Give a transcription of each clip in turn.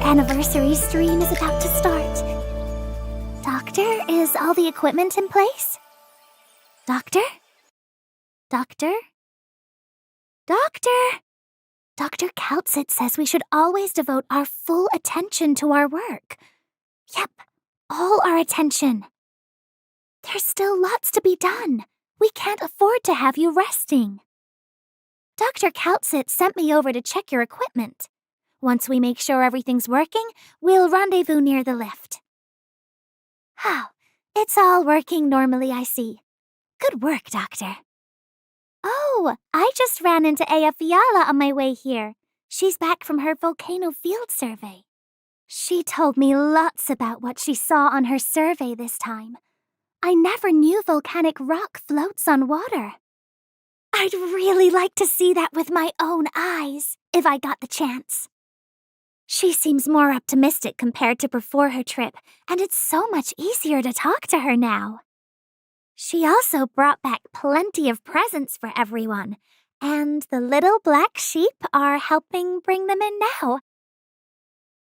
anniversary stream is about to start. Doctor, is all the equipment in place? Doctor? Doctor? Doctor? Dr. Kaltzit says we should always devote our full attention to our work. Yep, all our attention. There's still lots to be done. We can't afford to have you resting. Dr. Kaltzit sent me over to check your equipment. Once we make sure everything's working, we'll rendezvous near the lift. Oh, it's all working normally, I see. Good work, Doctor. Oh, I just ran into Aya Fiala on my way here. She's back from her volcano field survey. She told me lots about what she saw on her survey this time. I never knew volcanic rock floats on water. I'd really like to see that with my own eyes, if I got the chance. She seems more optimistic compared to before her trip, and it's so much easier to talk to her now. She also brought back plenty of presents for everyone, and the little black sheep are helping bring them in now.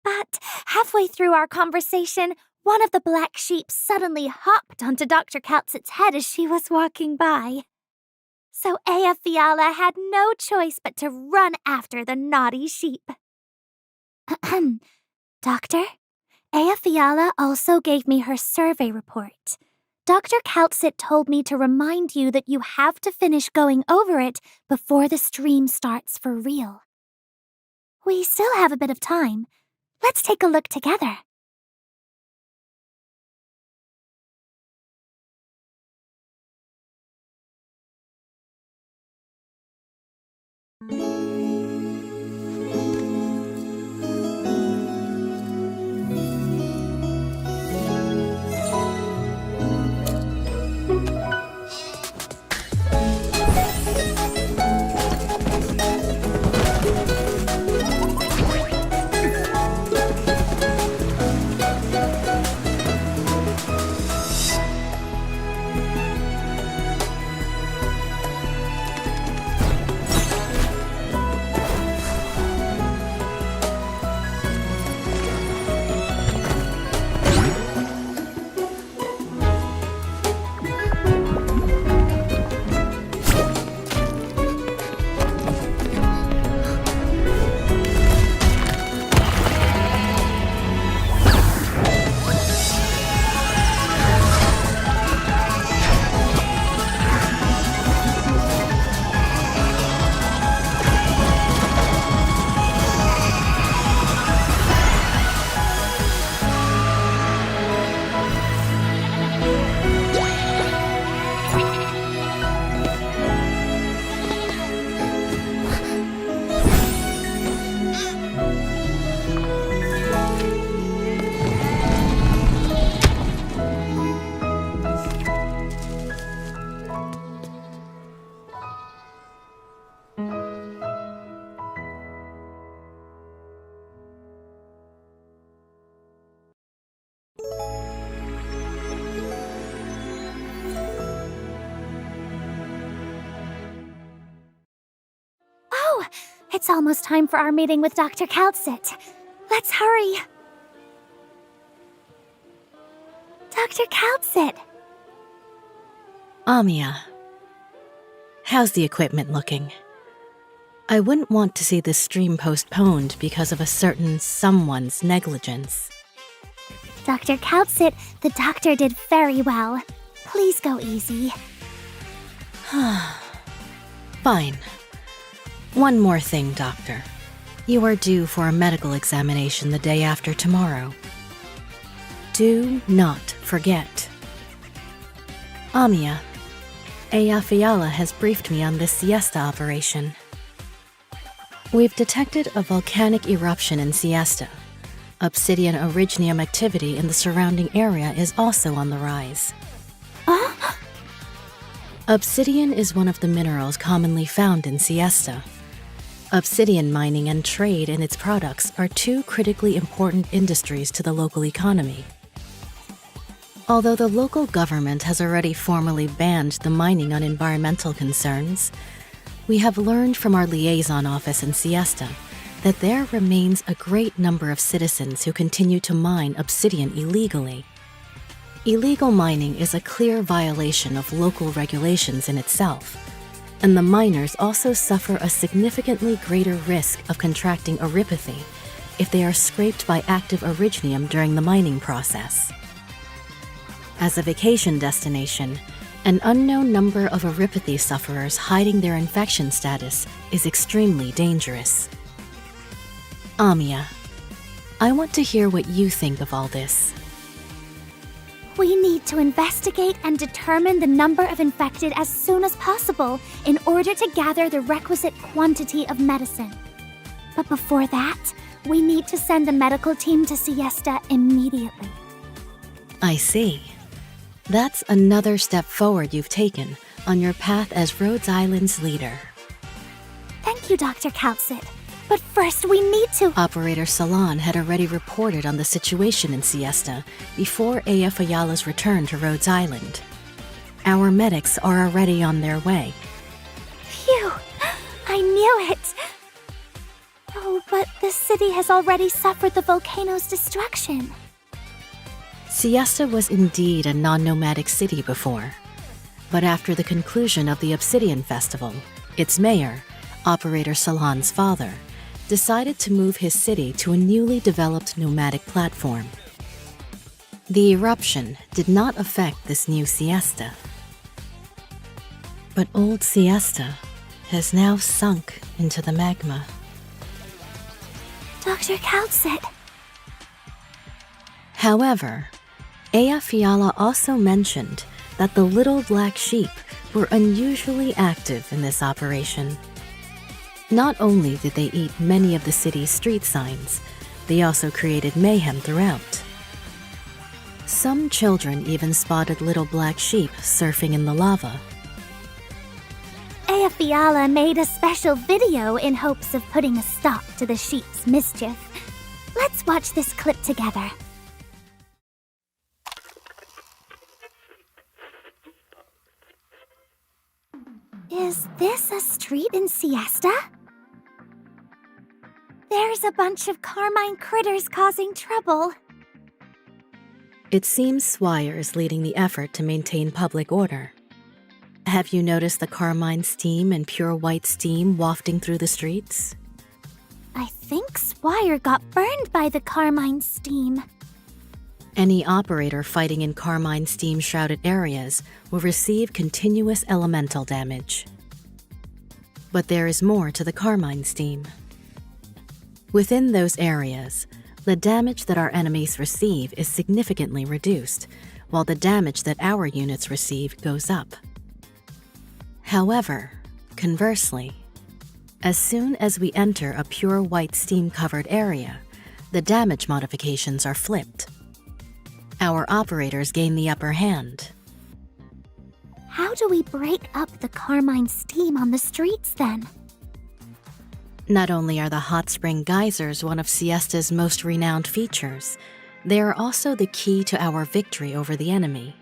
But halfway through our conversation, one of the black sheep suddenly hopped onto Dr. Kaltzit's head as she was walking by. So Aya Fiala had no choice but to run after the naughty sheep. Doctor, Aya Fiala also gave me her survey report. Dr. Kaltzit told me to remind you that you have to finish going over it before the stream starts for real. We still have a bit of time. Let's take a look together. It's almost time for our meeting with Dr. Kaltzit. Let's hurry. Dr. Kaltzit. Amiya, how's the equipment looking? I wouldn't want to see this stream postponed because of a certain someone's negligence. Dr. Kaltzit, the doctor did very well. Please go easy. Fine. One more thing, Doctor. You are due for a medical examination the day after tomorrow. Do not forget. Amiya, Aya Fiala has briefed me on this Siesta operation. We've detected a volcanic eruption in Siesta. Obsidian originium activity in the surrounding area is also on the rise. Obsidian is one of the minerals commonly found in Siesta. Obsidian mining and trade in its products are two critically important industries to the local economy. Although the local government has already formally banned the mining on environmental concerns, we have learned from our liaison office in Siesta that there remains a great number of citizens who continue to mine obsidian illegally. Illegal mining is a clear violation of local regulations in itself, and the miners also suffer a significantly greater risk of contracting erypathy if they are scraped by active originium during the mining process. As a vacation destination, an unknown number of erypathy sufferers hiding their infection status is extremely dangerous. Amia, I want to hear what you think of all this. We need to investigate and determine the number of infected as soon as possible in order to gather the requisite quantity of medicine. But before that, we need to send a medical team to Siesta immediately. I see. That's another step forward you've taken on your path as Rhodes Island's leader. Thank you, Dr. Kaltsit. But first, we need to— Operator Salon had already reported on the situation in Siesta before AF Ayala's return to Rhodes Island. Our medics are already on their way. Phew! I knew it! Oh, but the city has already suffered the volcano's destruction. Siesta was indeed a non-nomadic city before, but after the conclusion of the Obsidian Festival, its mayor, Operator Salon's father, decided to move his city to a newly developed nomadic platform. The eruption did not affect this new Siesta. But old Siesta has now sunk into the magma. Dr. Kaltsit. However, Ea Fiala also mentioned that the little black sheep were unusually active in this operation. Not only did they eat many of the city's street signs, they also created mayhem throughout. Some children even spotted little black sheep surfing in the lava. Ea Fiala made a special video in hopes of putting a stop to the sheep's mischief. Let's watch this clip together. Is this a street in Siesta? There's a bunch of carmine critters causing trouble. It seems Swire is leading the effort to maintain public order. Have you noticed the carmine steam and pure white steam wafting through the streets? I think Swire got burned by the carmine steam. Any operator fighting in carmine steam-shrouded areas will receive continuous elemental damage. But there is more to the carmine steam. Within those areas, the damage that our enemies receive is significantly reduced, while the damage that our units receive goes up. However, conversely, as soon as we enter a pure white steam-covered area, the damage modifications are flipped. Our operators gain the upper hand. How do we break up the carmine steam on the streets, then? Not only are the hot spring geysers one of Siesta's most renowned features, they are also the key to our victory over the enemy.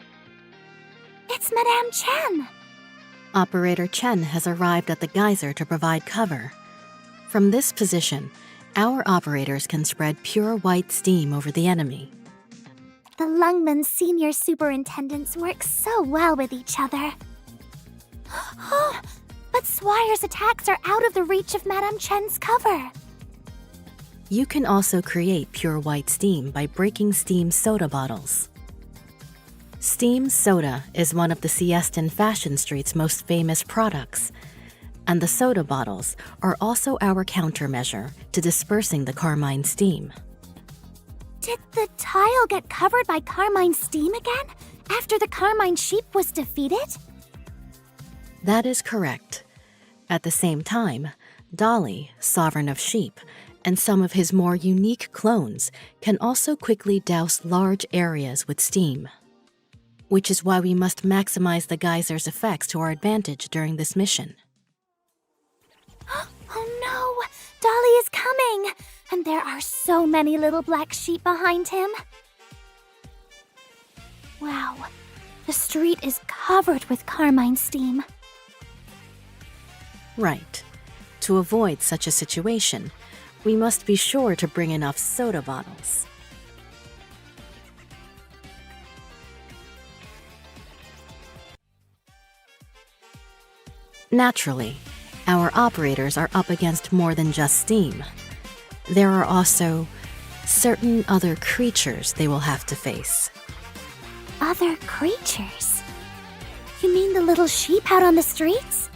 It's Madame Chen! Operator Chen has arrived at the geyser to provide cover. From this position, our operators can spread pure white steam over the enemy. The Lungman senior superintendents work so well with each other. But Swire's attacks are out of the reach of Madame Chen's cover. You can also create pure white steam by breaking steam soda bottles. Steam soda is one of the Siestan fashion street's most famous products, and the soda bottles are also our countermeasure to dispersing the carmine steam. Did the tile get covered by carmine steam again after the carmine sheep was defeated? That is correct. At the same time, Dolly, Sovereign of Sheep, and some of his more unique clones can also quickly douse large areas with steam. Which is why we must maximize the geyser's effects to our advantage during this mission. Oh no! Dolly is coming! And there are so many little black sheep behind him. Wow, the street is covered with carmine steam. Right. To avoid such a situation, We must be sure to bring enough soda bottles. Naturally, our operators are up against more than just steam. There are also certain other creatures they will have to face. Other creatures? You mean the little sheep out on the streets?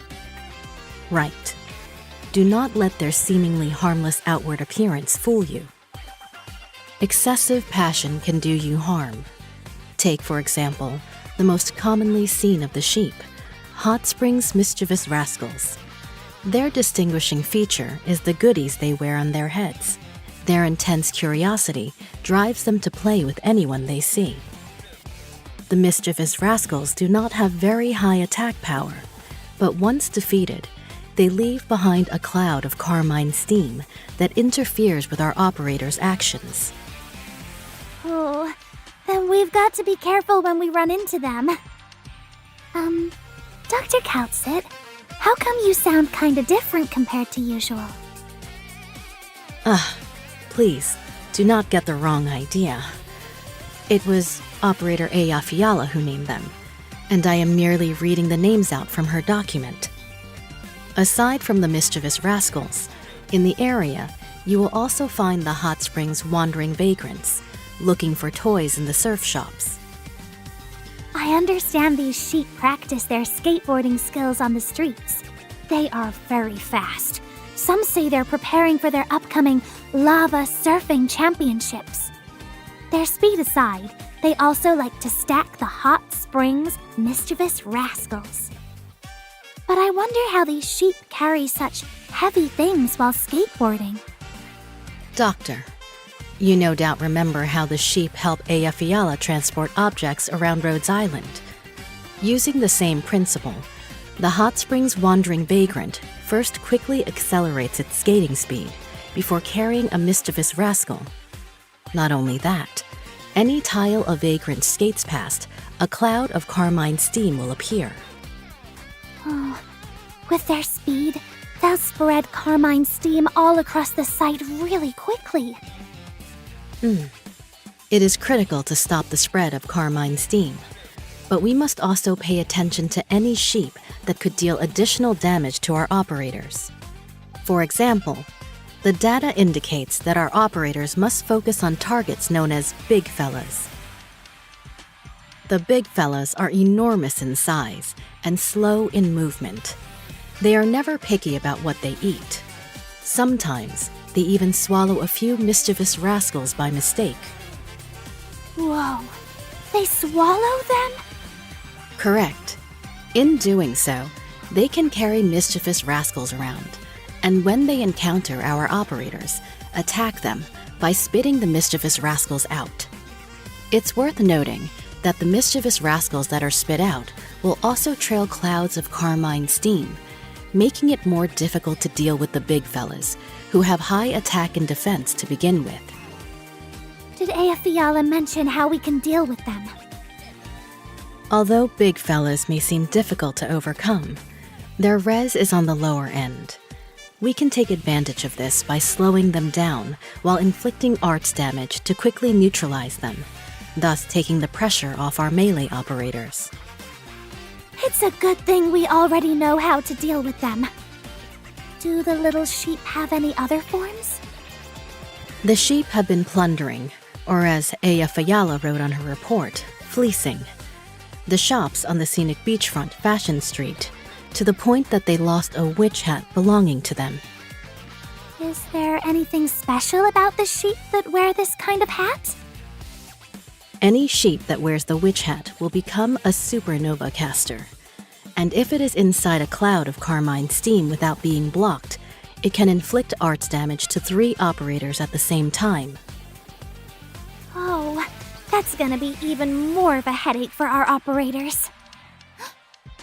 Right. Do not let their seemingly harmless outward appearance fool you. Excessive passion can do you harm. Take, for example, the most commonly seen of the sheep, Hot Springs' mischievous rascals. Their distinguishing feature is the goodies they wear on their heads. Their intense curiosity drives them to play with anyone they see. The mischievous rascals do not have very high attack power, but once defeated, they leave behind a cloud of carmine steam that interferes with our operators' actions. Oh, then we've got to be careful when we run into them. Dr. Couchsit, how come you sound kinda different compared to usual? Please, do not get the wrong idea. It was Operator Eyjafjalla who named them, and I am merely reading the names out from her document. Aside from the mischievous rascals, in the area, you will also find the Hot Springs wandering vagrants, looking for toys in the surf shops. I understand these sheep practice their skateboarding skills on the streets. They are very fast. Some say they're preparing for their upcoming lava surfing championships. Their speed aside, they also like to stack the Hot Springs mischievous rascals. But I wonder how these sheep carry such heavy things while skateboarding. Doctor, you no doubt remember how the sheep help Eyjafjalla transport objects around Rhodes Island. Using the same principle, the Hot Springs wandering vagrant first quickly accelerates its skating speed before carrying a mischievous rascal. Not only that, any tile a vagrant skates past, a cloud of carmine steam will appear. Oh, with their speed, they'll spread carmine steam all across the site really quickly. It is critical to stop the spread of carmine steam, but we must also pay attention to any sheep that could deal additional damage to our operators. For example, the data indicates that our operators must focus on targets known as big fellas. The big fellas are enormous in size and slow in movement. They are never picky about what they eat. Sometimes, they even swallow a few mischievous rascals by mistake. Whoa, they swallow them? Correct. In doing so, they can carry mischievous rascals around, and when they encounter our operators, attack them by spitting the mischievous rascals out. It's worth noting that the mischievous rascals that are spit out will also trail clouds of carmine steam, making it more difficult to deal with the big fellas, who have high attack and defense to begin with. Did Eyjafjalla mention how we can deal with them? Although big fellas may seem difficult to overcome, their res is on the lower end. We can take advantage of this by slowing them down while inflicting arts damage to quickly neutralize them, thus taking the pressure off our melee operators. It's a good thing we already know how to deal with them. Do the little sheep have any other forms? The sheep have been plundering, or as Eyjafjalla wrote on her report, fleecing, the shops on the scenic beachfront Fashion Street, to the point that they lost a witch hat belonging to them. Is there anything special about the sheep that wear this kind of hat? Any sheep that wears the witch hat will become a supernova caster, and if it is inside a cloud of carmine steam without being blocked, it can inflict arts damage to 3 operators at the same time. Oh, that's gonna be even more of a headache for our operators.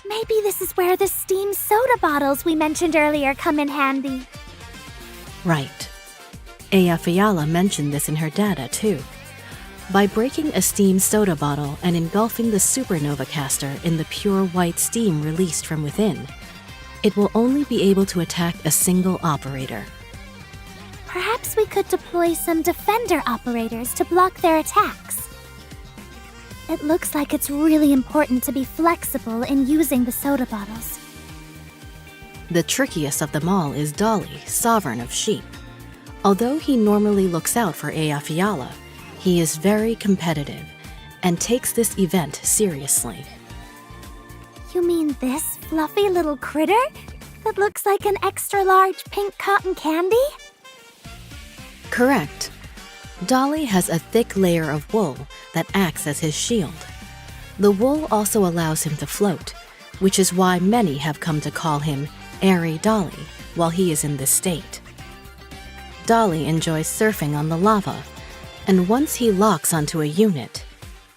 Maybe this is where the steam soda bottles we mentioned earlier come in handy. Right. Eyjafjalla mentioned this in her data, too. By breaking a steam soda bottle and engulfing the supernova caster in the pure white steam released from within, it will only be able to attack a single operator. Perhaps we could deploy some defender operators to block their attacks. It looks like it's really important to be flexible in using the soda bottles. The trickiest of them all is Dolly, Sovereign of Sheep. Although he normally looks out for Eyjafjalla, he is very competitive and takes this event seriously. You mean this fluffy little critter that looks like an extra-large pink cotton candy? Correct. Dolly has a thick layer of wool that acts as his shield. The wool also allows him to float, which is why many have come to call him Airy Dolly while he is in this state. Dolly enjoys surfing on the lava, and once he locks onto a unit,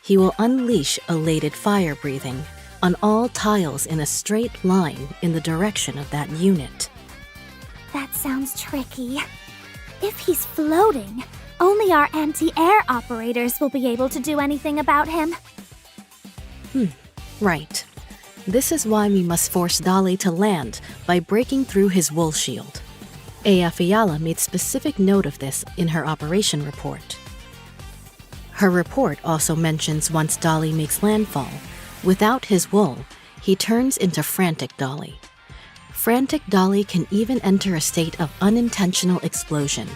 he will unleash elated fire breathing on all tiles in a straight line in the direction of that unit. That sounds tricky. If he's floating, only our anti-air operators will be able to do anything about him. Right. This is why we must force Dolly to land by breaking through his wool shield. Eyjafjalla made specific note of this in her operation report. Her report also mentions once Dolly makes landfall, without his wool, he turns into Frantic Dolly. Frantic Dolly can even enter a state of unintentional explosion.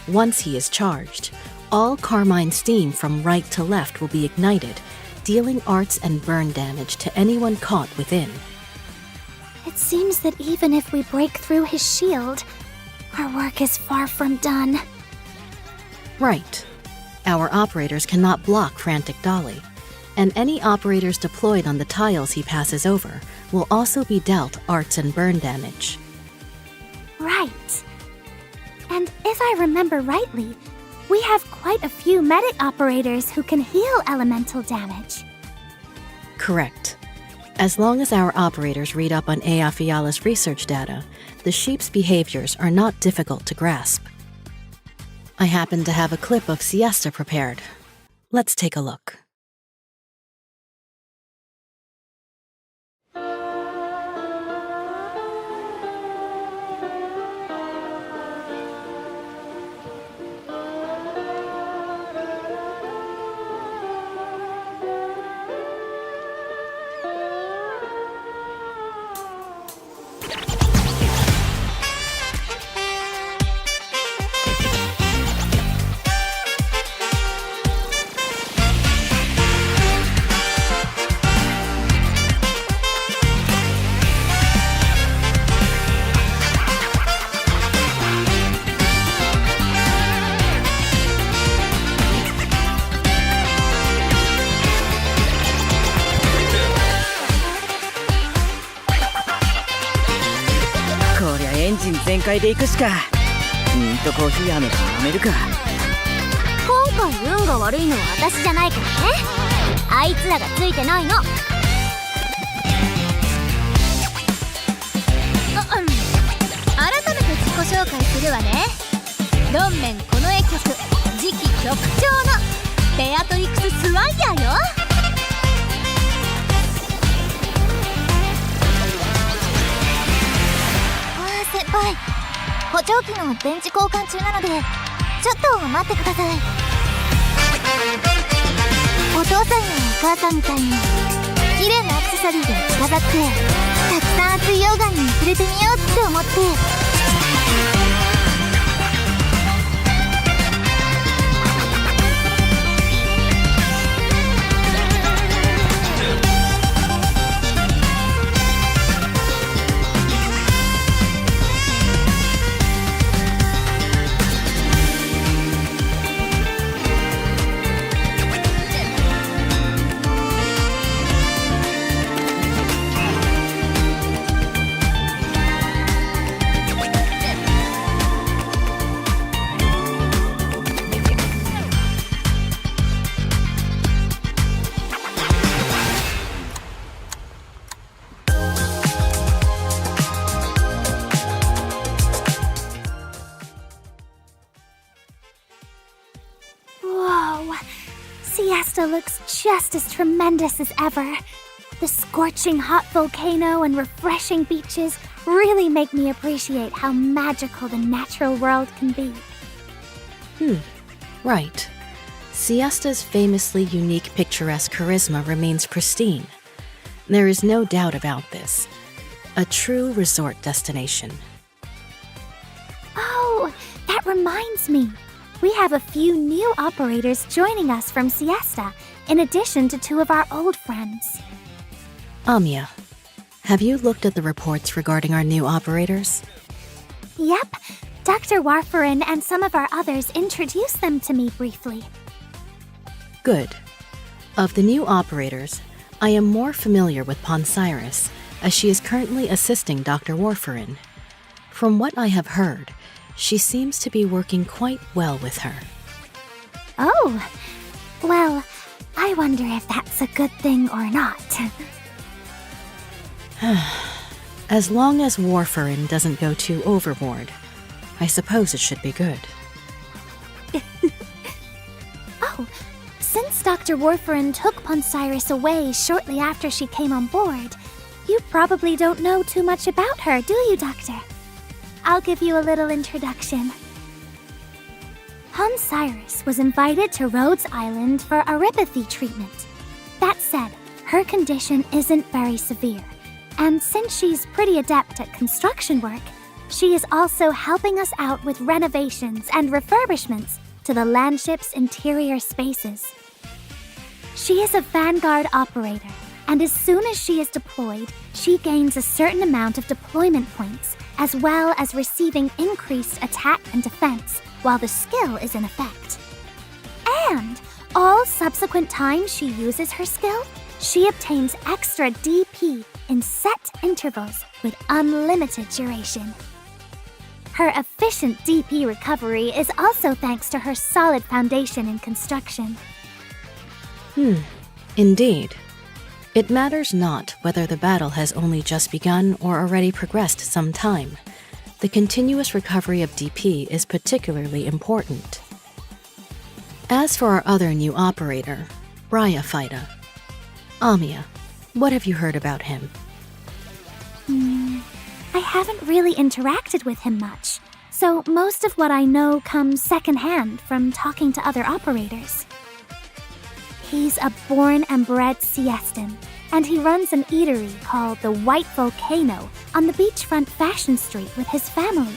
Once he is charged, all Carmine steam from right to left will be ignited, dealing arts and burn damage to anyone caught within. It seems that even if we break through his shield, our work is far from done. Right. Our operators cannot block Frantic Dolly, and any operators deployed on the tiles he passes over will also be dealt arts and burn damage. Right. And if I remember rightly, we have quite a few medic operators who can heal elemental damage. Correct. As long as our operators read up on Eyjafjalla's research data, the sheep's behaviors are not difficult to grasp. I happen to have a clip of Siesta prepared. Let's take a look.エンジン全開で行くしか。コーヒー飴が飲めるか。今回運が悪いのは私じゃないからね。あいつらがついてないの。改めて自己紹介するわね。ドンメンこの絵曲次期局長のベアトリクス・スワイヤーよ。先輩、補聴器の電池交換中なのでちょっと待ってください。お父さんやお母さんみたいに綺麗なアクセサリーで着飾ってたくさん熱い溶岩に触れてみようって思って。Siesta looks just as tremendous as ever. The scorching hot volcano and refreshing beaches really make me appreciate how magical the natural world can be. Right. Siesta's famously unique picturesque charisma remains pristine. There is no doubt about this. A true resort destination. Oh, that reminds me. We have a few new operators joining us from Siesta, in addition to 2 of our old friends. Amia, have you looked at the reports regarding our new operators? Yep, Dr. Warfarin and some of our others introduced them to me briefly. Good. Of the new operators, I am more familiar with Ponsiris, as she is currently assisting Dr. Warfarin. From what I have heard, she seems to be working quite well with her. Oh, well, I wonder if that's a good thing or not. As long as Warfarin doesn't go too overboard, I suppose it should be good. Oh, since Dr. Warfarin took Ponsiris away shortly after she came on board, you probably don't know too much about her, do you, Doctor? I'll give you a little introduction. Ponsiris was invited to Rhodes Island for arypathy treatment. That said, her condition isn't very severe, and since she's pretty adept at construction work, she is also helping us out with renovations and refurbishments to the landship's interior spaces. She is a Vanguard operator, and as soon as she is deployed, she gains a certain amount of deployment points, as well as receiving increased attack and defense while the skill is in effect. And all subsequent times she uses her skill, she obtains extra DP in set intervals with unlimited duration. Her efficient DP recovery is also thanks to her solid foundation in construction. Indeed. It matters not whether the battle has only just begun or already progressed some time. The continuous recovery of DP is particularly important. As for our other new operator, Rayafida, Amia, what have you heard about him? I haven't really interacted with him much, so most of what I know comes secondhand from talking to other operators. He's a born and bred Siestan, and he runs an eatery called the White Volcano on the beachfront fashion street with his family.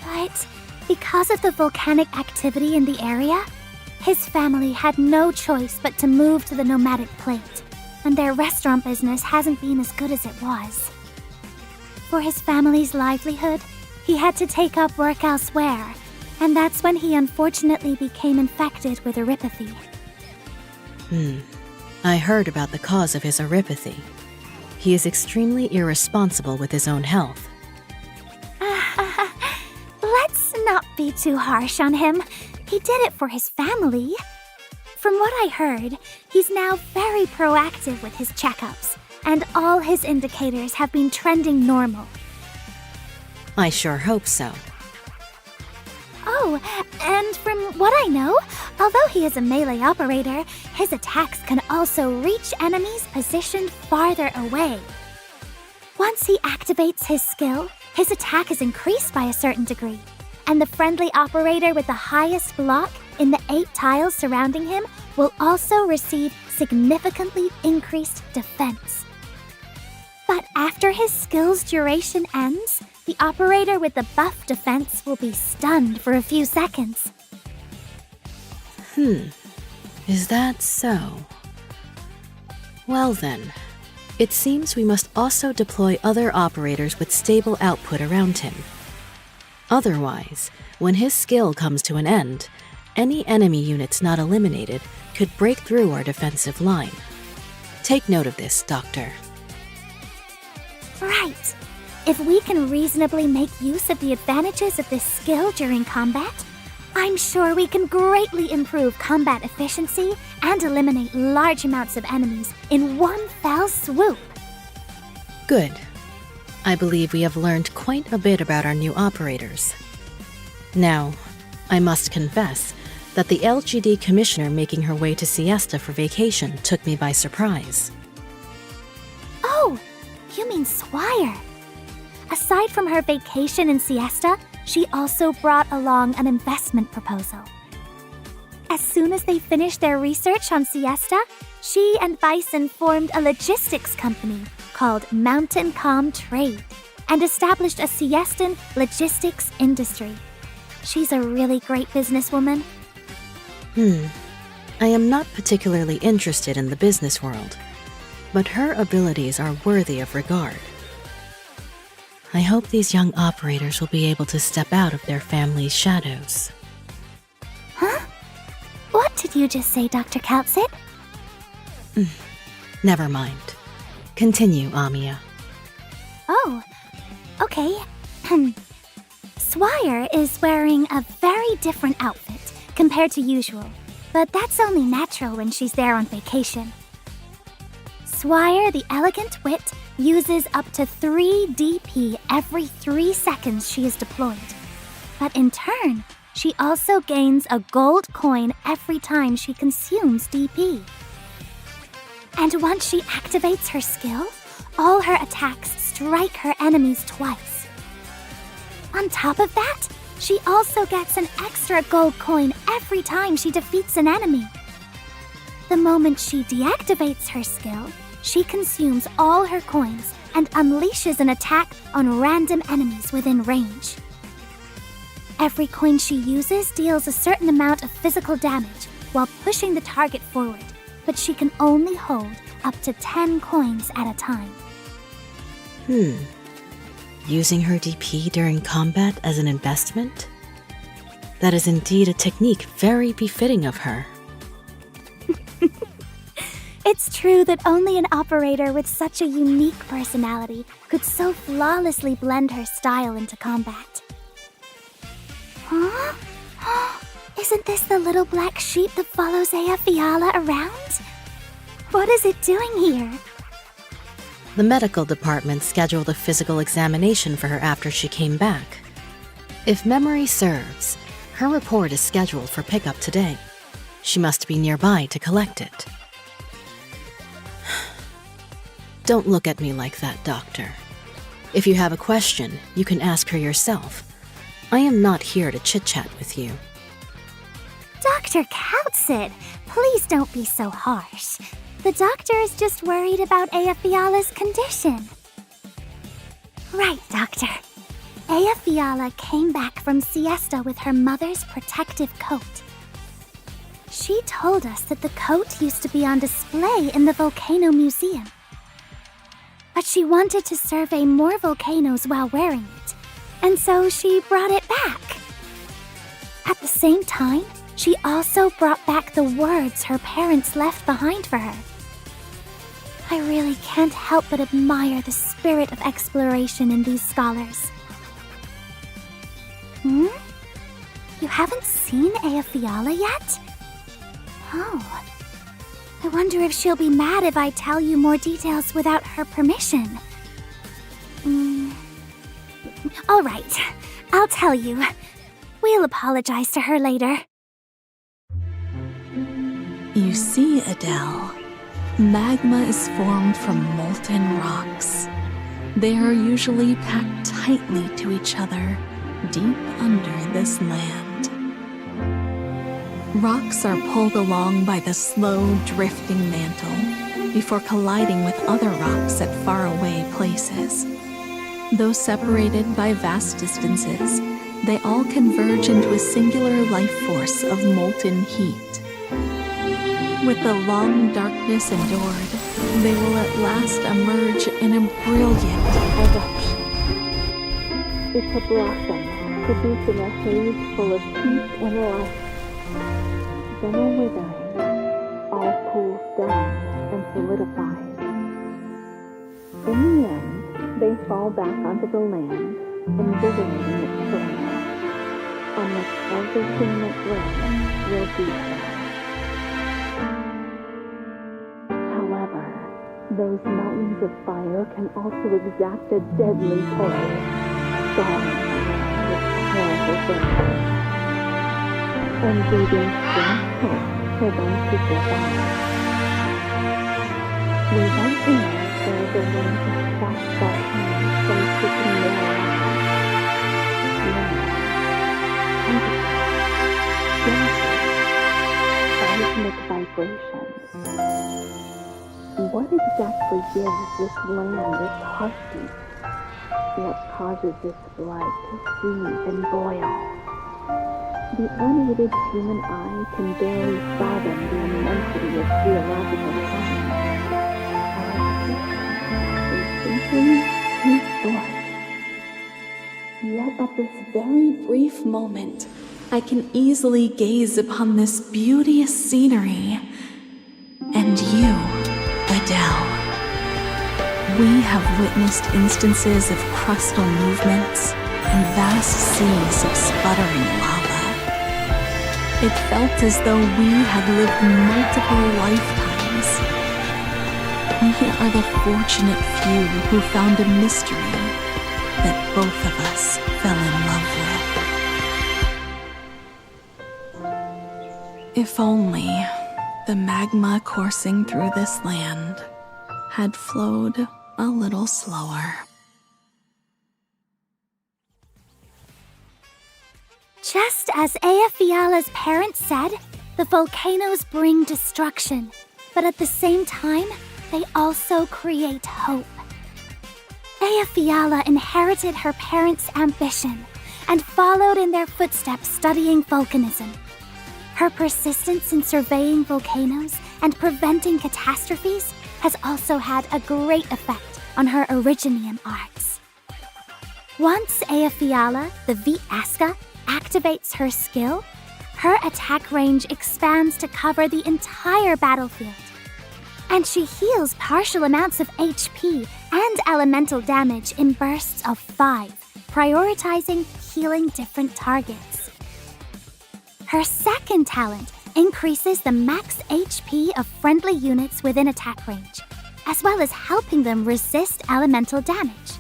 But because of the volcanic activity in the area, his family had no choice but to move to the nomadic plate, and their restaurant business hasn't been as good as it was. For his family's livelihood, he had to take up work elsewhere, and that's when he unfortunately became infected with arypathy. I heard about the cause of his arypathy. He is extremely irresponsible with his own health. Let's not be too harsh on him. He did it for his family. From what I heard, he's now very proactive with his checkups, and all his indicators have been trending normal. I sure hope so. Oh, and from what I know, although he is a melee operator, his attacks can also reach enemies positioned farther away. Once he activates his skill, his attack is increased by a certain degree, and the friendly operator with the highest block in the 8 tiles surrounding him will also receive significantly increased defense. But after his skill's duration ends, the operator with the buff defense will be stunned for a few seconds. Is that so? Well then, it seems we must also deploy other operators with stable output around him. Otherwise, when his skill comes to an end, any enemy units not eliminated could break through our defensive line. Take note of this, Doctor. Right. If we can reasonably make use of the advantages of this skill during combat, I'm sure we can greatly improve combat efficiency and eliminate large amounts of enemies in one fell swoop. Good. I believe we have learned quite a bit about our new operators. Now, I must confess that the LGD commissioner making her way to Siesta for vacation took me by surprise. Oh, you mean Swire. Aside from her vacation in Siesta, she also brought along an investment proposal. As soon as they finished their research on Siesta, she and Bison formed a logistics company called Mountain Calm Trade and established a Siestan logistics industry. She's a really great businesswoman. I am not particularly interested in the business world, but her abilities are worthy of regard. I hope these young operators will be able to step out of their family's shadows. Huh? What did you just say, Dr. Kaltsit? Never mind. Continue, Amiya. Oh, okay. Swire is wearing a very different outfit compared to usual, but that's only natural when she's there on vacation. Swire, the elegant wit, uses up to 3 DP every 3 seconds she is deployed. But in turn, she also gains a gold coin every time she consumes DP. And once she activates her skill, all her attacks strike her enemies twice. On top of that, she also gets an extra gold coin every time she defeats an enemy. The moment she deactivates her skill, she consumes all her coins and unleashes an attack on random enemies within range. Every coin she uses deals a certain amount of physical damage while pushing the target forward, but she can only hold up to 10 coins at a time. Using her DP during combat as an investment? That is indeed a technique very befitting of her. It's true that only an operator with such a unique personality could so flawlessly blend her style into combat. Huh? Isn't this the little black sheep that follows Ea Fiala around? What is it doing here? The medical department scheduled a physical examination for her after she came back. If memory serves, her report is scheduled for pickup today. She must be nearby to collect it. Don't look at me like that, Doctor. If you have a question, you can ask her yourself. I am not here to chit-chat with you. Dr. Kaltsit, please don't be so harsh. The doctor is just worried about Ea Fiala's condition. Right, Doctor. Ea Fiala came back from Siesta with her mother's protective coat. She told us that the coat used to be on display in the Volcano Museum. But she wanted to survey more volcanoes while wearing it, and so she brought it back. At the same time, she also brought back the words her parents left behind for her. I really can't help but admire the spirit of exploration in these scholars. You haven't seen Ea Fiala yet? Oh. I wonder if she'll be mad if I tell you more details without her permission. All right, I'll tell you. We'll apologize to her later. You see, Adele, magma is formed from molten rocks. They are usually packed tightly to each other, deep under this land. Rocks are pulled along by the slow, drifting mantle before colliding with other rocks at faraway places. Though separated by vast distances, they all converge into a singular life force of molten heat. With the long darkness endured, they will at last emerge in a brilliant eruption. It's a blossom, producing a haze full of heat and life. Then a withering, all cools down and solidifies. In the end, they fall back onto the land, invigorating its soil, on which everything that grows will be there. However, those mountains of fire can also exact a deadly toll, stalling with terrible things, and breathing strength hope for those who survive. We went in there the land of fast volcanoes, from kicking their seismic vibrations. What exactly gives this land its heartbeat? What causes its blood to freeze and boil? The unaided human eye can barely fathom the immensity of geological science. Our existence is simply too short. Yet at this very brief moment, I can easily gaze upon this beauteous scenery. And you, Adele. We have witnessed instances of crustal movements and vast seas of sputtering lava. It felt as though we had lived multiple lifetimes. We are the fortunate few who found a mystery that both of us fell in love with. If only the magma coursing through this land had flowed a little slower. Just as Fiala's parents said, the volcanoes bring destruction, but at the same time, they also create hope. Fiala inherited her parents' ambition and followed in their footsteps studying volcanism. Her persistence in surveying volcanoes and preventing catastrophes has also had a great effect on her Originium arts. Once Fiala, the Viaska, activates her skill, her attack range expands to cover the entire battlefield. And she heals partial amounts of HP and elemental damage in bursts of 5, prioritizing healing different targets. Her second talent increases the max HP of friendly units within attack range, as well as helping them resist elemental damage.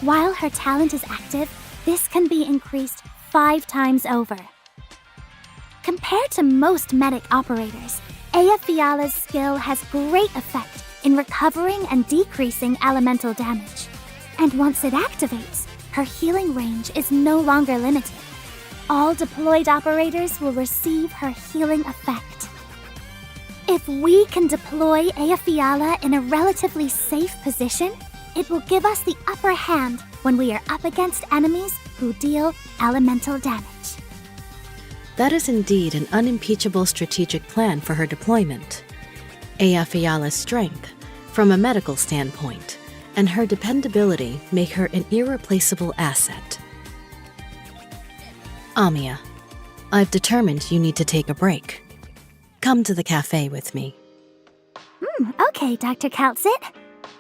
While her talent is active, this can be increased 5 times over. Compared to most medic operators, Fiala's skill has great effect in recovering and decreasing elemental damage. And once it activates, her healing range is no longer limited. All deployed operators will receive her healing effect. If we can deploy Fiala in a relatively safe position, it will give us the upper hand when we are up against enemies who deal elemental damage. That is indeed an unimpeachable strategic plan for her deployment. Fiala's strength, from a medical standpoint, and her dependability make her an irreplaceable asset. Amiya, I've determined you need to take a break. Come to the cafe with me. Okay, Dr. Kaltzit.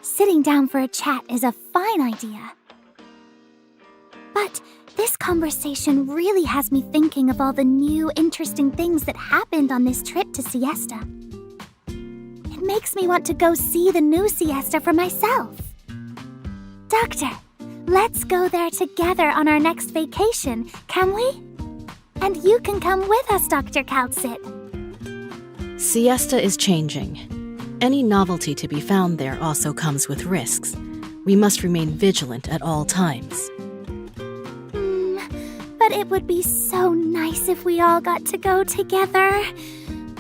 Sitting down for a chat is a fine idea. But this conversation really has me thinking of all the new, interesting things that happened on this trip to Siesta. It makes me want to go see the new Siesta for myself. Doctor, let's go there together on our next vacation, can we? And you can come with us, Dr. Kaltzit. Siesta is changing. Any novelty to be found there also comes with risks. We must remain vigilant at all times. But it would be so nice if we all got to go together.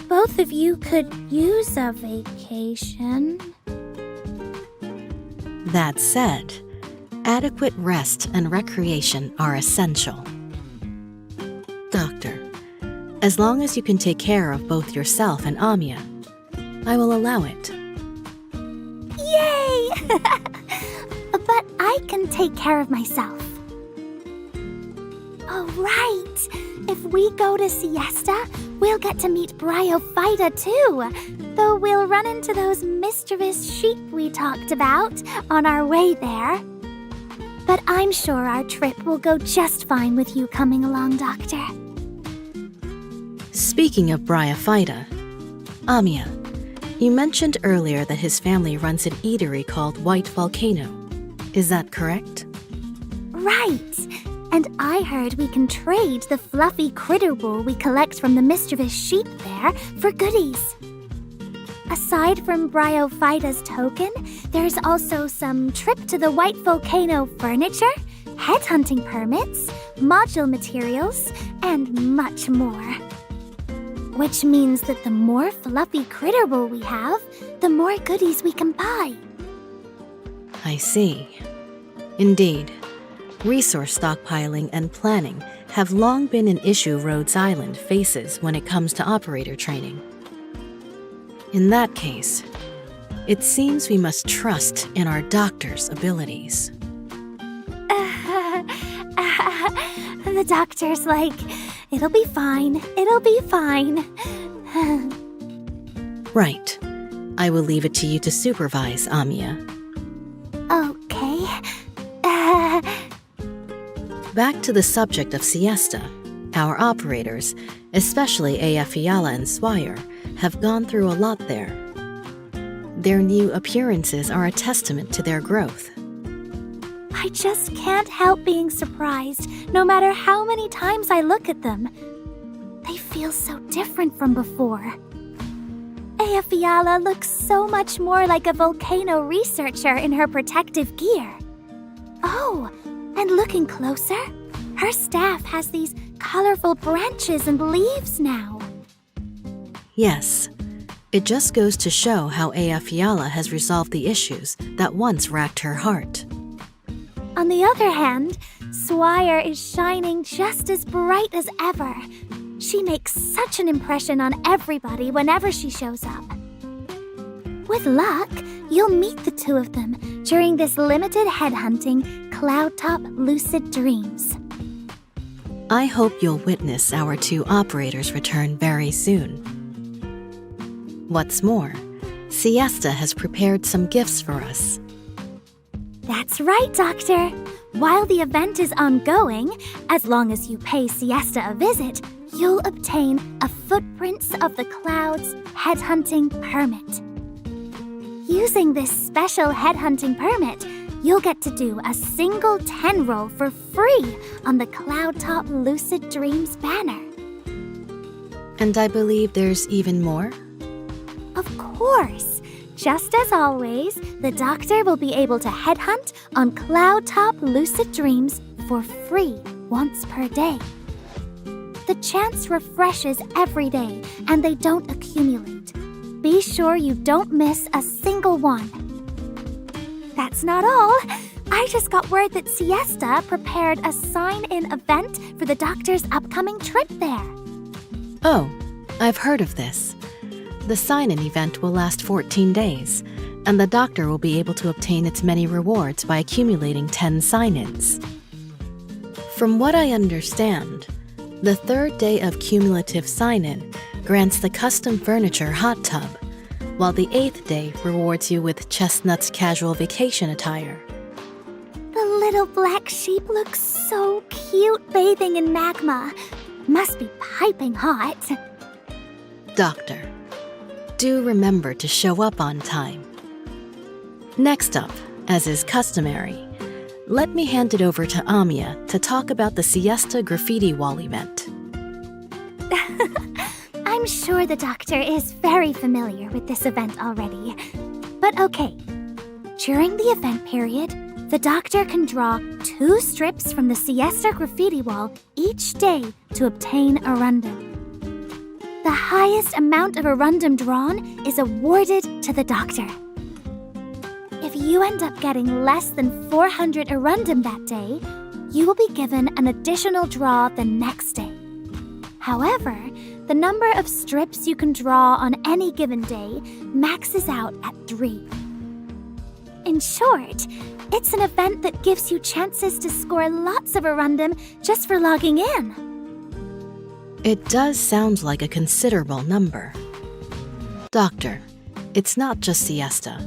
Both of you could use a vacation. That said, adequate rest and recreation are essential. Doctor, as long as you can take care of both yourself and Amiya, I will allow it. Yay! But I can take care of myself. Oh, right! If we go to Siesta, we'll get to meet Bryophyta too, though we'll run into those mischievous sheep we talked about on our way there. But I'm sure our trip will go just fine with you coming along, Doctor. Speaking of Bryophyta, Amiya, you mentioned earlier that his family runs an eatery called White Volcano. Is that correct? Right! And I heard we can trade the fluffy critter wool we collect from the mischievous sheep there for goodies. Aside from Bryophyta's token, there's also some trip to the White Volcano furniture, headhunting permits, module materials, and much more. Which means that the more fluffy critter wool we have, the more goodies we can buy. I see. Indeed, resource stockpiling and planning have long been an issue Rhodes Island faces when it comes to operator training. In that case, it seems we must trust in our doctor's abilities. The doctor's like, it'll be fine, it'll be fine. Right. I will leave it to you to supervise, Amia. Okay. Back to the subject of Siesta. Our operators, especially Eyjafjalla and Swire, have gone through a lot there. Their new appearances are a testament to their growth. I just can't help being surprised, no matter how many times I look at them. They feel so different from before. Eyjafjalla looks so much more like a volcano researcher in her protective gear. Oh, and looking closer, her staff has these colorful branches and leaves now. Yes, it just goes to show how Eyjafjalla has resolved the issues that once racked her heart. On the other hand, Swire is shining just as bright as ever. She makes such an impression on everybody whenever she shows up. With luck, you'll meet the two of them during this limited headhunting Cloudtop Lucid Dreams. I hope you'll witness our two operators return very soon. What's more, Siesta has prepared some gifts for us. That's right, Doctor. While the event is ongoing, as long as you pay Siesta a visit, you'll obtain a Footprints of the Clouds headhunting permit. Using this special headhunting permit, you'll get to do a single 10 roll for free on the Cloudtop Lucid Dreams banner. And I believe there's even more? Of course. Just as always, the doctor will be able to headhunt on Cloudtop Lucid Dreams for free once per day. The chance refreshes every day and they don't accumulate. Be sure you don't miss a single one. That's not all. I just got word that Siesta prepared a sign-in event for the doctor's upcoming trip there. Oh, I've heard of this. The sign-in event will last 14 days, and the doctor will be able to obtain its many rewards by accumulating 10 sign-ins. From what I understand, the third day of cumulative sign-in grants the custom furniture hot tub, while the 8th day rewards you with Chestnut's casual vacation attire. The little black sheep looks so cute bathing in magma. Must be piping hot. Doctor, do remember to show up on time. Next up, as is customary, let me hand it over to Amia to talk about the Siesta graffiti wall event. I'm sure the doctor is very familiar with this event already. But okay, during the event period, the doctor can draw 2 strips from the Siesta graffiti wall each day to obtain a rundum. The highest amount of a rundum drawn is awarded to the doctor. If you end up getting less than 400 rundum that day, you will be given an additional draw the next day. However, the number of strips you can draw on any given day maxes out at 3. In short, it's an event that gives you chances to score lots of a rundum just for logging in. It does sound like a considerable number. Doctor, it's not just Siesta.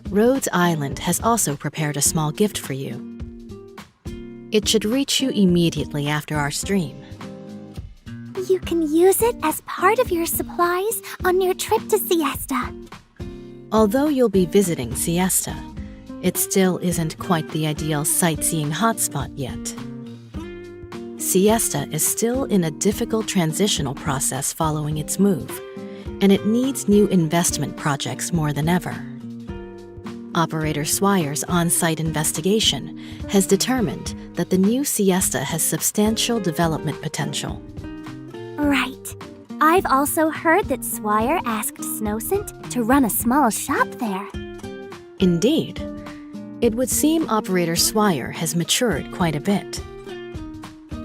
Rhodes Island has also prepared a small gift for you. It should reach you immediately after our stream. You can use it as part of your supplies on your trip to Siesta. Although you'll be visiting Siesta, it still isn't quite the ideal sightseeing hotspot yet. Siesta is still in a difficult transitional process following its move, and it needs new investment projects more than ever. Operator Swire's on-site investigation has determined that the new Siesta has substantial development potential. Right. I've also heard that Swire asked Snowcent to run a small shop there. Indeed. It would seem Operator Swire has matured quite a bit.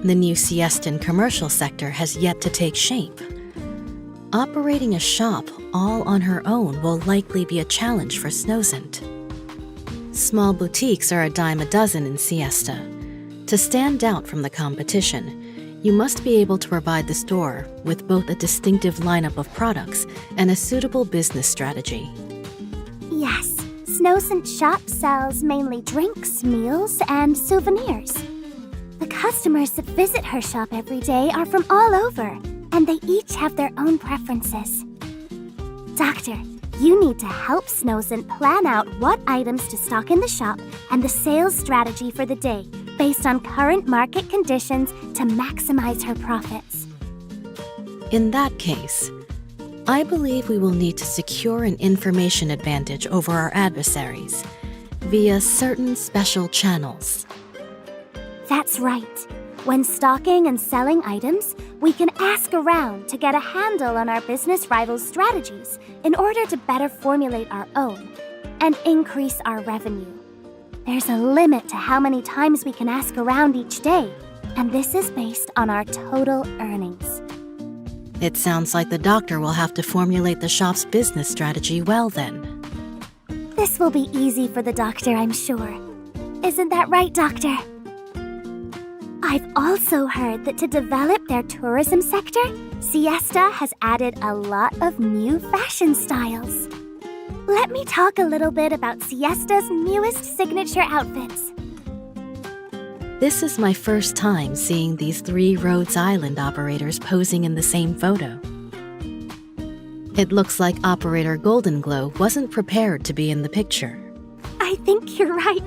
The new Siestan commercial sector has yet to take shape. Operating a shop all on her own will likely be a challenge for Snowcent. Small boutiques are a dime a dozen in Siesta. To stand out from the competition, you must be able to provide the store with both a distinctive lineup of products and a suitable business strategy. Yes, Snowcent's shop sells mainly drinks, meals, and souvenirs. The customers that visit her shop every day are from all over, and they each have their own preferences. Doctor, you need to help Snowcent plan out what items to stock in the shop and the sales strategy for the day based on current market conditions to maximize her profits. In that case, I believe we will need to secure an information advantage over our adversaries via certain special channels. That's right. When stocking and selling items, we can ask around to get a handle on our business rivals' strategies in order to better formulate our own and increase our revenue. There's a limit to how many times we can ask around each day, and this is based on our total earnings. It sounds like the doctor will have to formulate the shop's business strategy well then. This will be easy for the doctor, I'm sure. Isn't that right, Doctor? I've also heard that to develop their tourism sector, Siesta has added a lot of new fashion styles. Let me talk a little bit about Siesta's newest signature outfits. This is my first time seeing these 3 Rhodes Island operators posing in the same photo. It looks like Operator Golden Glow wasn't prepared to be in the picture. I think you're right.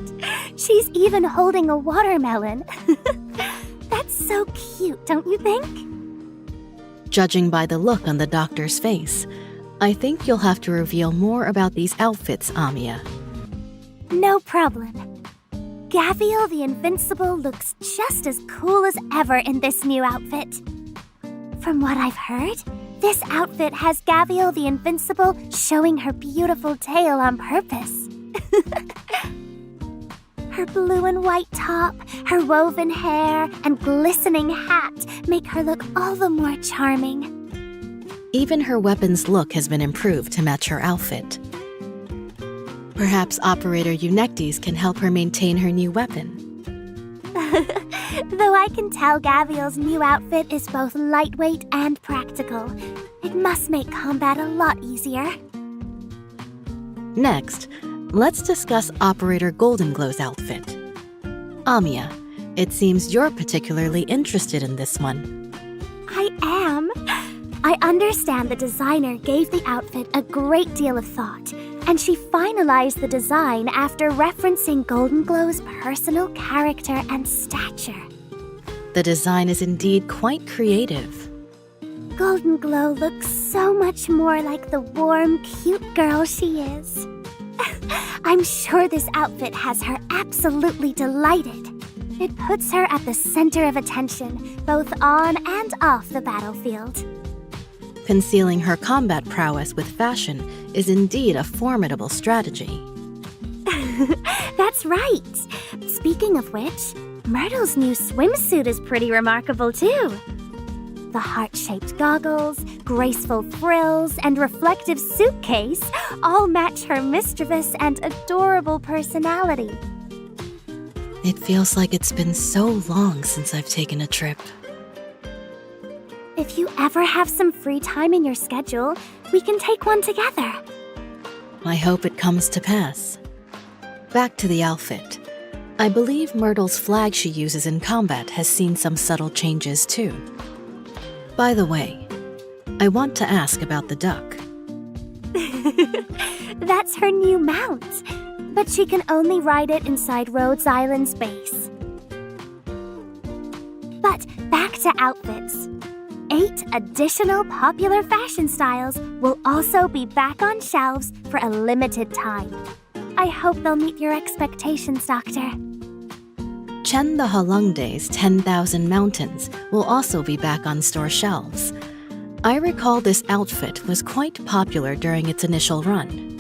She's even holding a watermelon. That's so cute, don't you think? Judging by the look on the doctor's face, I think you'll have to reveal more about these outfits, Amia. No problem. Gaviel the Invincible looks just as cool as ever in this new outfit. From what I've heard, this outfit has Gaviel the Invincible showing her beautiful tail on purpose. Her blue and white top, her woven hair, and glistening hat make her look all the more charming. Even her weapon's look has been improved to match her outfit. Perhaps Operator Eunectes can help her maintain her new weapon. Though I can tell Gaviel's new outfit is both lightweight and practical, it must make combat a lot easier. Next, let's discuss Operator Golden Glow's outfit. Amia, it seems you're particularly interested in this one. I am. I understand the designer gave the outfit a great deal of thought, and she finalized the design after referencing Golden Glow's personal character and stature. The design is indeed quite creative. Golden Glow looks so much more like the warm, cute girl she is. I'm sure this outfit has her absolutely delighted. It puts her at the center of attention, both on and off the battlefield. Concealing her combat prowess with fashion is indeed a formidable strategy. That's right. Speaking of which, Myrtle's new swimsuit is pretty remarkable too. The heart-shaped goggles, graceful frills, and reflective suitcase all match her mischievous and adorable personality. It feels like it's been so long since I've taken a trip. If you ever have some free time in your schedule, we can take one together. I hope it comes to pass. Back to the outfit. I believe Myrtle's flag she uses in combat has seen some subtle changes too. By the way, I want to ask about the duck. That's her new mount, but she can only ride it inside Rhodes Island's base. But back to outfits. 8 additional popular fashion styles will also be back on shelves for a limited time. I hope they'll meet your expectations, Doctor. Chen the Halongde's 10,000 Mountains will also be back on store shelves. I recall this outfit was quite popular during its initial run.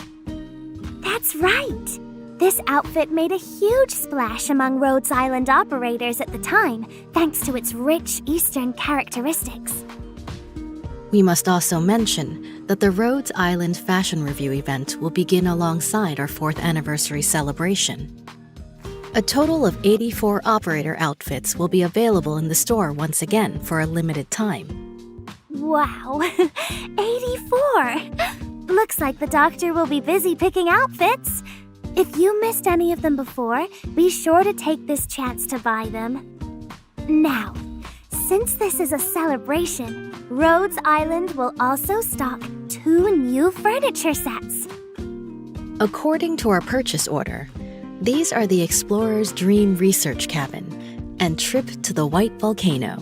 That's right! This outfit made a huge splash among Rhodes Island operators at the time, thanks to its rich Eastern characteristics. We must also mention that the Rhodes Island Fashion Review event will begin alongside our 4th anniversary celebration. A total of 84 operator outfits will be available in the store once again for a limited time. Wow, 84! Looks like the doctor will be busy picking outfits. If you missed any of them before, be sure to take this chance to buy them. Now, since this is a celebration, Rhodes Island will also stock 2 new furniture sets. According to our purchase order, these are the Explorer's Dream Research Cabin and Trip to the White Volcano.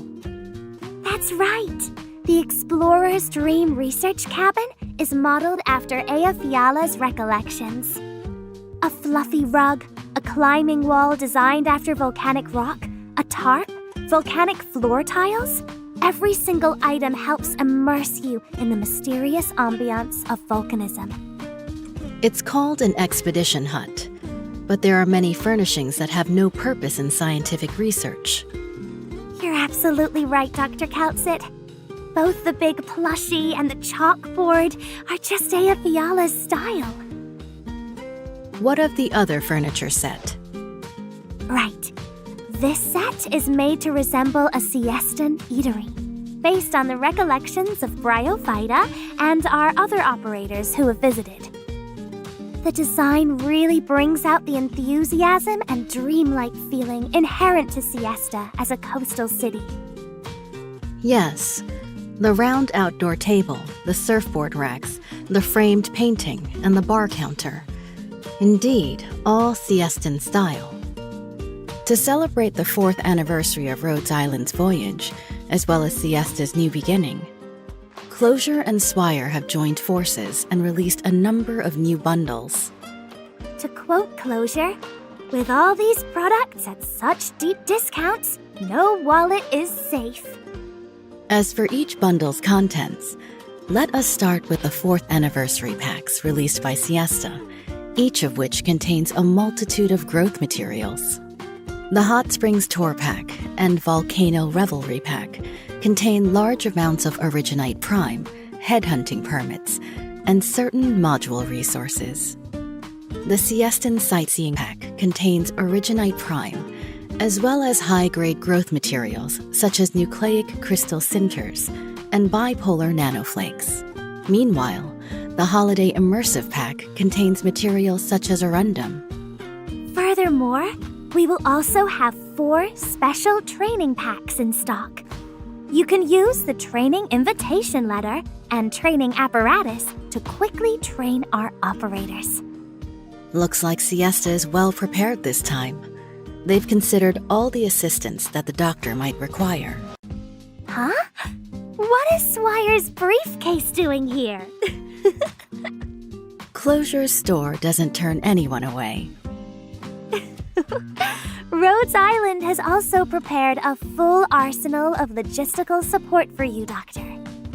That's right! The Explorer's Dream Research Cabin is modeled after Ea Fiala's recollections. A fluffy rug, a climbing wall designed after volcanic rock, a tarp, volcanic floor tiles. Every single item helps immerse you in the mysterious ambiance of volcanism. It's called an expedition hut, but there are many furnishings that have no purpose in scientific research. You're absolutely right, Dr. Kaltsit. Both the big plushie and the chalkboard are just Ea Fiala's style. What of the other furniture set? Right. This set is made to resemble a Siestan eatery, based on the recollections of Bryophyta and our other operators who have visited. The design really brings out the enthusiasm and dreamlike feeling inherent to Siesta as a coastal city. Yes, the round outdoor table, the surfboard racks, the framed painting, and the bar counter. Indeed, all Siestan style. To celebrate the 4th anniversary of Rhodes Island's voyage, as well as Siesta's new beginning, Closure and Swire have joined forces and released a number of new bundles. To quote Closure, with all these products at such deep discounts, no wallet is safe. As for each bundle's contents, let us start with the 4th anniversary packs released by Siesta, each of which contains a multitude of growth materials. The Hot Springs Tour Pack and Volcano Revelry Pack contain large amounts of Originite Prime, headhunting permits, and certain module resources. The Siestan Sightseeing Pack contains Originite Prime, as well as high-grade growth materials such as nucleic crystal sinters and bipolar nanoflakes. Meanwhile, the Holiday Immersive Pack contains materials such as Arundum. Furthermore, we will also have 4 special training packs in stock. You can use the training invitation letter and training apparatus to quickly train our operators. Looks like Siesta is well prepared this time. They've considered all the assistance that the doctor might require. Huh? What is Swire's briefcase doing here? Closure's store doesn't turn anyone away. Rhodes Island has also prepared a full arsenal of logistical support for you, Doctor.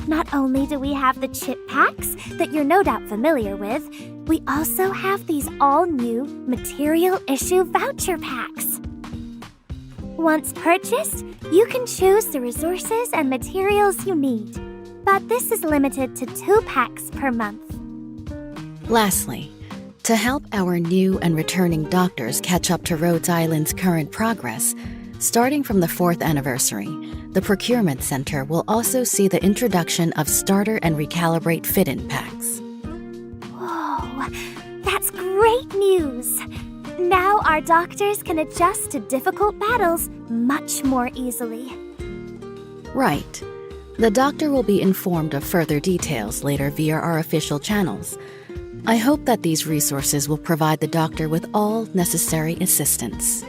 Not only do we have the chip packs that you're no doubt familiar with, we also have these all-new material issue voucher packs. Once purchased, you can choose the resources and materials you need, but this is limited to 2 packs per month. Lastly, to help our new and returning doctors catch up to Rhodes Island's current progress, starting from the 4th anniversary, the Procurement Center will also see the introduction of starter and recalibrate fit-in packs. Whoa, that's great news! Now our doctors can adjust to difficult battles much more easily. Right. The doctor will be informed of further details later via our official channels. I hope that these resources will provide the doctor with all necessary assistance.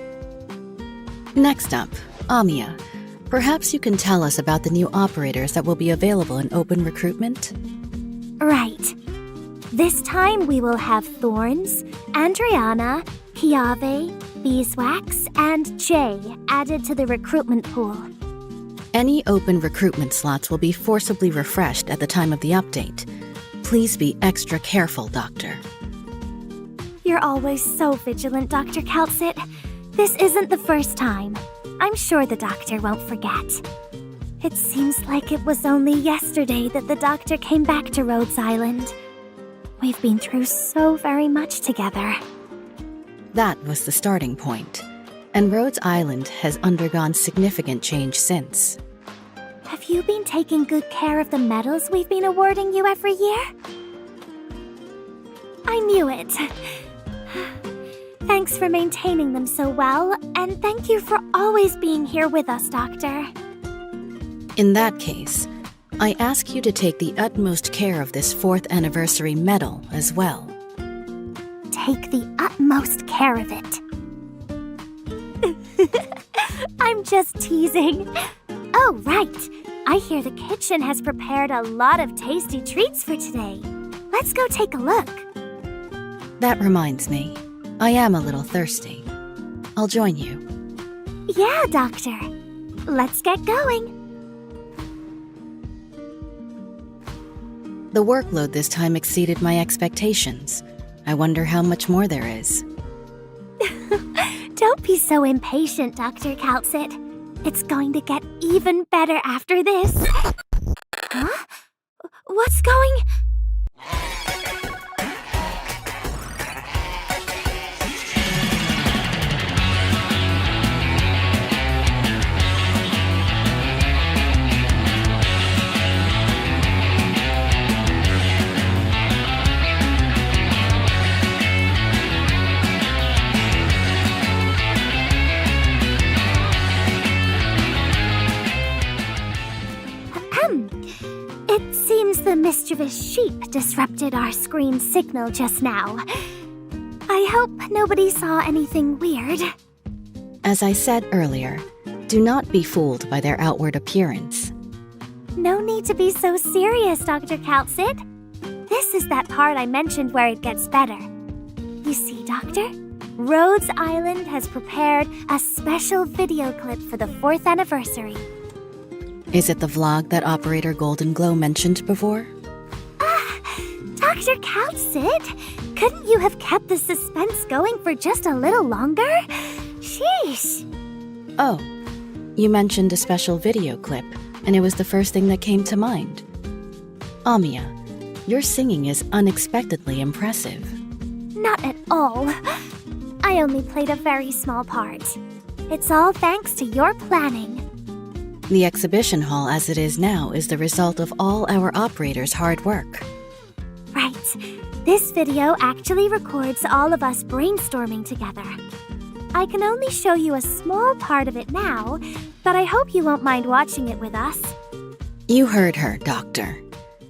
Next up, Amia, Perhaps you can tell us about the new operators that will be available in open recruitment? Right. This time we will have Thorns, Andriana, Piave, Beeswax, and Jay added to the recruitment pool. Any open recruitment slots will be forcibly refreshed at the time of the update. Please be extra careful, Doctor. You're always so vigilant, Dr. Calcit. This isn't the first time. I'm sure the doctor won't forget. It seems like it was only yesterday that the doctor came back to Rhodes Island. We've been through so very much together. That was the starting point, and Rhodes Island has undergone significant change since. Have you been taking good care of the medals we've been awarding you every year? I knew it. Thanks for maintaining them so well, and thank you for always being here with us, Doctor. In that case, I ask you to take the utmost care of this 4th anniversary medal as well. Take the utmost care of it. I'm just teasing. Oh, right. I hear the kitchen has prepared a lot of tasty treats for today. Let's go take a look. That reminds me, I am a little thirsty. I'll join you. Yeah, Doctor. Let's get going. The workload this time exceeded my expectations. I wonder how much more there is. Don't be so impatient, Dr. Calcit. It's going to get even better after this. Huh? What's going... It seems the mischievous sheep disrupted our screen signal just now. I hope nobody saw anything weird. As I said earlier, do not be fooled by their outward appearance. No need to be so serious, Dr. Calcit. This is that part I mentioned where it gets better. You see, Doctor? Rhodes Island has prepared a special video clip for the 4th anniversary. Is it the vlog that Operator Golden Glow mentioned before? Dr. Calcit, couldn't you have kept the suspense going for just a little longer? Sheesh. Oh, you mentioned a special video clip, and it was the first thing that came to mind. Amiya, your singing is unexpectedly impressive. Not at all. I only played a very small part. It's all thanks to your planning. The exhibition hall as it is now is the result of all our operators' hard work. Right. This video actually records all of us brainstorming together. I can only show you a small part of it now, but I hope you won't mind watching it with us. You heard her, Doctor.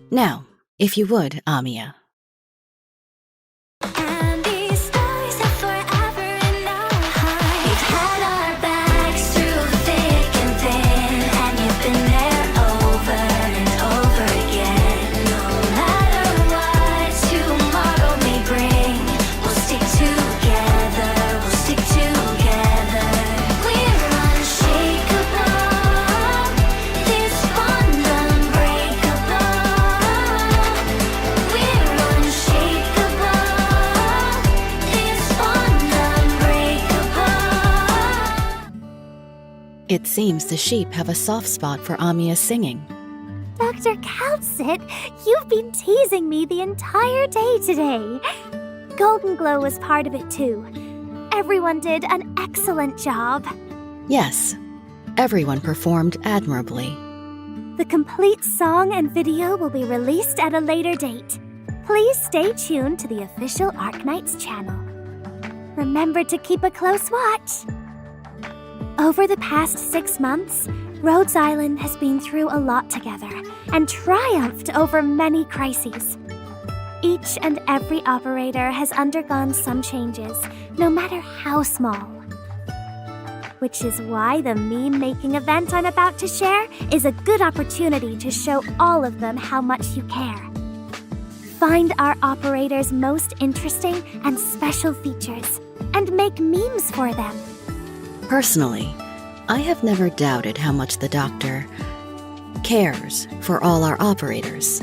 Now, if you would, Amiya. And these stories are forever in our hearts. We've had our backs through thick and thin, and you've been there over and over again. No matter what tomorrow may bring, we'll stick together, we'll stick together. We're unshakable, this bond unbreakable. We're unshakable, this bond unbreakable. It seems the sheep have a soft spot for Amiya's singing. Dr. Calcit, you've been teasing me the entire day today. Golden Glow was part of it too. Everyone did an excellent job. Yes, everyone performed admirably. The complete song and video will be released at a later date. Please stay tuned to the official Arknights channel. Remember to keep a close watch. Over the past 6 months, Rhodes Island has been through a lot together and triumphed over many crises. Each and every operator has undergone some changes, no matter how small. which is why the meme-making event I'm about to share is a good opportunity to show all of them how much you care. Find our operators' most interesting and special features, and make memes for them. Personally, I have never doubted how much the doctor cares for all our operators.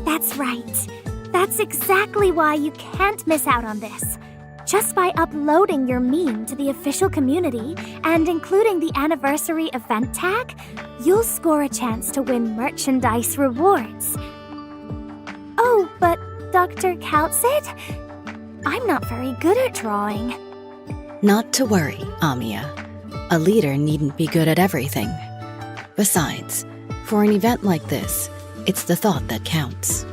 That's right. That's exactly why you can't miss out on this. Just by uploading your meme to the official community and including the anniversary event tag, you'll score a chance to win merchandise rewards. Oh, but Dr. Kaltzit? I'm not very good at drawing. Not to worry, Amia. A leader needn't be good at everything. Besides, for an event like this, it's the thought that counts.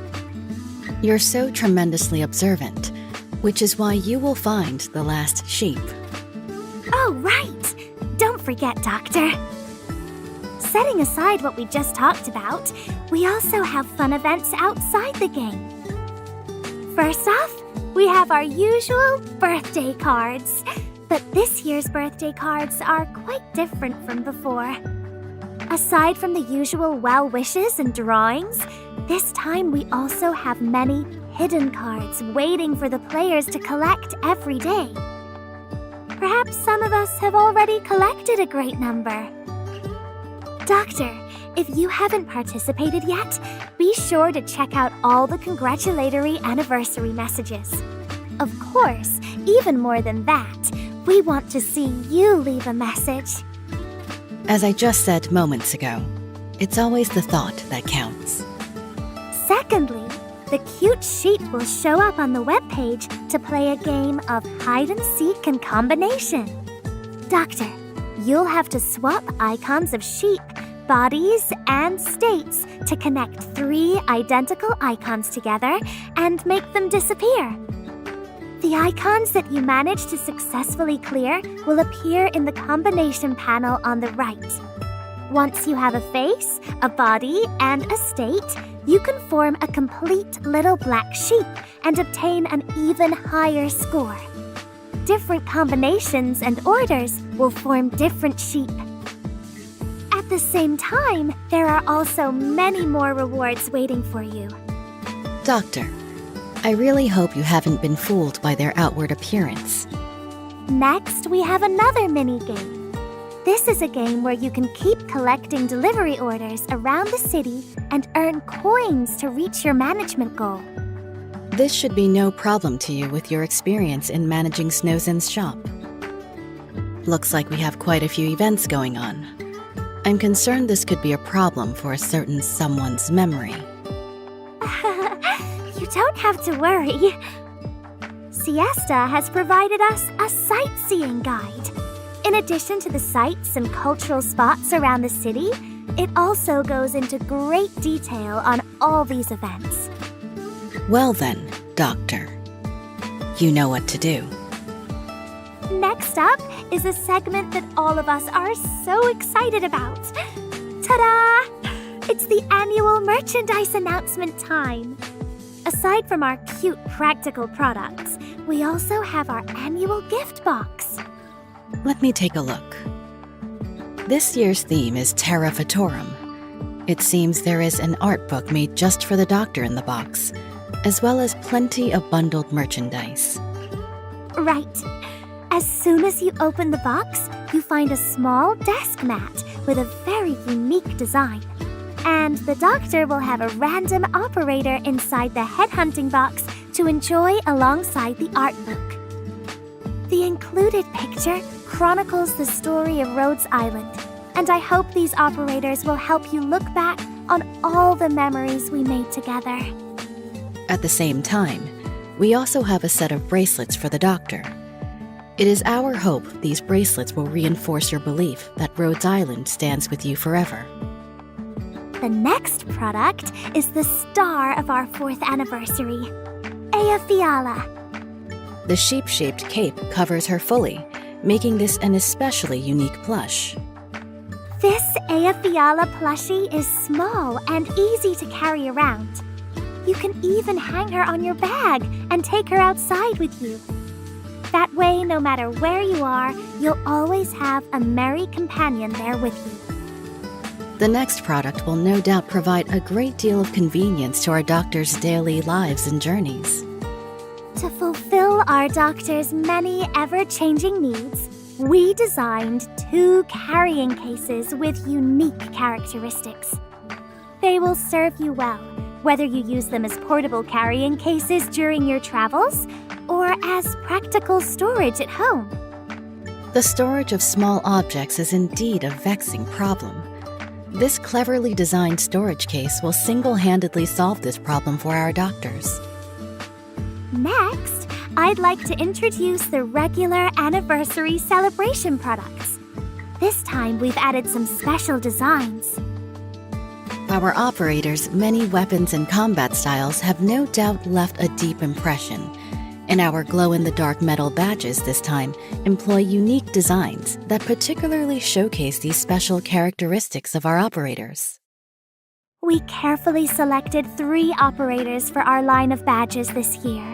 You're so tremendously observant, which is why you will find the last sheep. Oh, right! Don't forget, Doctor. Setting aside what we just talked about, we also have fun events outside the game. First off, we have our usual birthday cards. But this year's birthday cards are quite different from before. Aside from the usual well wishes and drawings, this time we also have many hidden cards waiting for the players to collect every day. Perhaps some of us have already collected a great number. Doctor, if you haven't participated yet, be sure to check out all the congratulatory anniversary messages. Of course, even more than that, we want to see you leave a message. As I just said moments ago, it's always the thought that counts. Secondly, the cute sheep will show up on the webpage to play a game of hide-and-seek and combination. Doctor, you'll have to swap icons of sheep, bodies, and states to connect 3 identical icons together and make them disappear. The icons that you manage to successfully clear will appear in the combination panel on the right. Once you have a face, a body, and a state, you can form a complete little black sheep and obtain an even higher score. Different combinations and orders will form different sheep. At the same time, there are also many more rewards waiting for you. Doctor, I really hope you haven't been fooled by their outward appearance. Next, we have another mini-game. This is a game where you can keep collecting delivery orders around the city and earn coins to reach your management goal. This should be no problem to you with your experience in managing Snowzen's shop. Looks like we have quite a few events going on. I'm concerned this could be a problem for a certain someone's memory. You don't have to worry. Siesta has provided us a sightseeing guide. In addition to the sights and cultural spots around the city, it also goes into great detail on all these events. Well then, Doctor, you know what to do. Next up is a segment that all of us are so excited about. Ta-da! It's the annual merchandise announcement time. Aside from our cute practical products, we also have our annual gift box. Let me take a look. This year's theme is Terra Fatorum. It seems there is an art book made just for the doctor in the box, as well as plenty of bundled merchandise. Right. As soon as you open the box, you find a small desk mat with a very unique design. And the doctor will have a random operator inside the headhunting box to enjoy alongside the art book. The included picture chronicles the story of Rhodes Island, and I hope these operators will help you look back on all the memories we made together. At the same time, we also have a set of bracelets for the doctor. It is our hope these bracelets will reinforce your belief that Rhodes Island stands with you forever. The next product is the star of our 4th anniversary, Ea Fiala. The sheep-shaped cape covers her fully, making this an especially unique plush. This Ea Fiala plushie is small and easy to carry around. You can even hang her on your bag and take her outside with you. That way, no matter where you are, you'll always have a merry companion there with you. The next product will no doubt provide a great deal of convenience to our doctors' daily lives and journeys. To fulfill our doctor's many ever-changing needs, we designed 2 carrying cases with unique characteristics. They will serve you well, whether you use them as portable carrying cases during your travels or as practical storage at home. The storage of small objects is indeed a vexing problem. This cleverly designed storage case will single-handedly solve this problem for our doctors. Next, I'd like to introduce the regular anniversary celebration products. This time we've added some special designs. Our operators' many weapons and combat styles have no doubt left a deep impression, and our glow-in-the-dark metal badges this time employ unique designs that particularly showcase these special characteristics of our operators. We carefully selected 3 operators for our line of badges this year,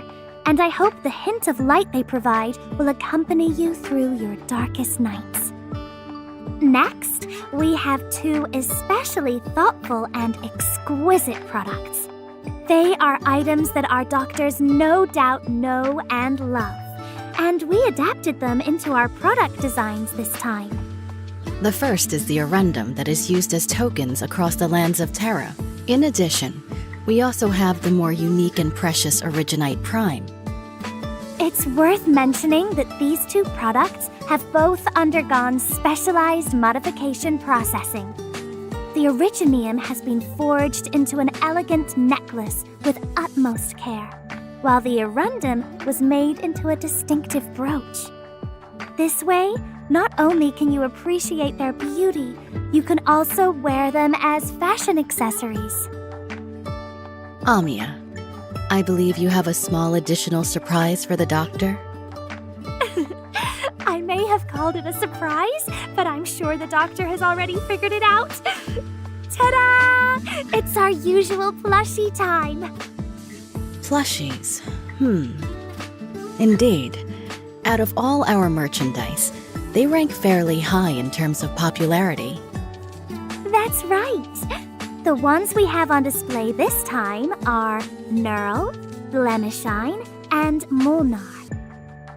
and I hope the hint of light they provide will accompany you through your darkest nights. Next, we have 2 especially thoughtful and exquisite products. They are items that our doctors no doubt know and love, and we adapted them into our product designs this time. The first is the Arundum that is used as tokens across the lands of Terra. In addition, we also have the more unique and precious Originite Prime. It's worth mentioning that these 2 products have both undergone specialized modification processing. The Originium has been forged into an elegant necklace with utmost care, while the Arundum was made into a distinctive brooch. This way, not only can you appreciate their beauty, you can also wear them as fashion accessories. Amia, I believe you have a small additional surprise for the doctor? I may have called it a surprise, but I'm sure the doctor has already figured it out. Ta-da! It's our usual plushie time. Plushies. Indeed. Out of all our merchandise, they rank fairly high in terms of popularity. That's right. The ones we have on display this time are Neural, Blemishine, and Molnar.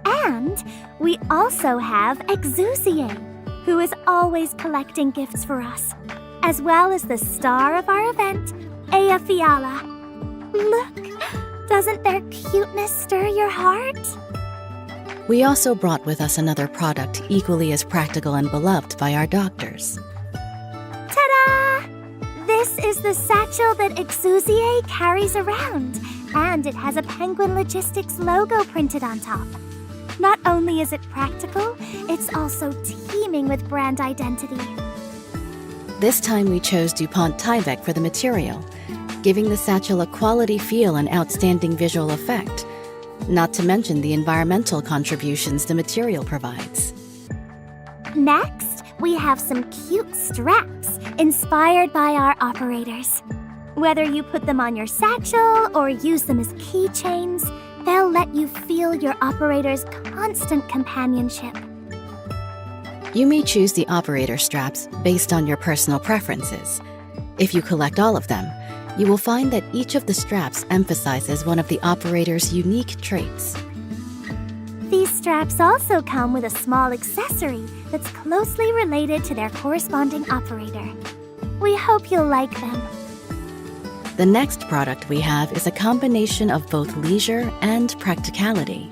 And we also have Exusier, who is always collecting gifts for us, as well as the star of our event, Ea Fiala. Look, doesn't their cuteness stir your heart? We also brought with us another product equally as practical and beloved by our doctors. Ta-da! This is the satchel that Exusier carries around, and it has a Penguin Logistics logo printed on top. Not only is it practical, it's also teeming with brand identity. This time we chose DuPont Tyvek for the material, giving the satchel a quality feel and outstanding visual effect, not to mention the environmental contributions the material provides. Next, we have some cute straps inspired by our operators. Whether you put them on your satchel or use them as keychains, they'll let you feel your operator's constant companionship. You may choose the operator straps based on your personal preferences. If you collect all of them, you will find that each of the straps emphasizes one of the operator's unique traits. These straps also come with a small accessory that's closely related to their corresponding operator. We hope you'll like them. The next product we have is a combination of both leisure and practicality.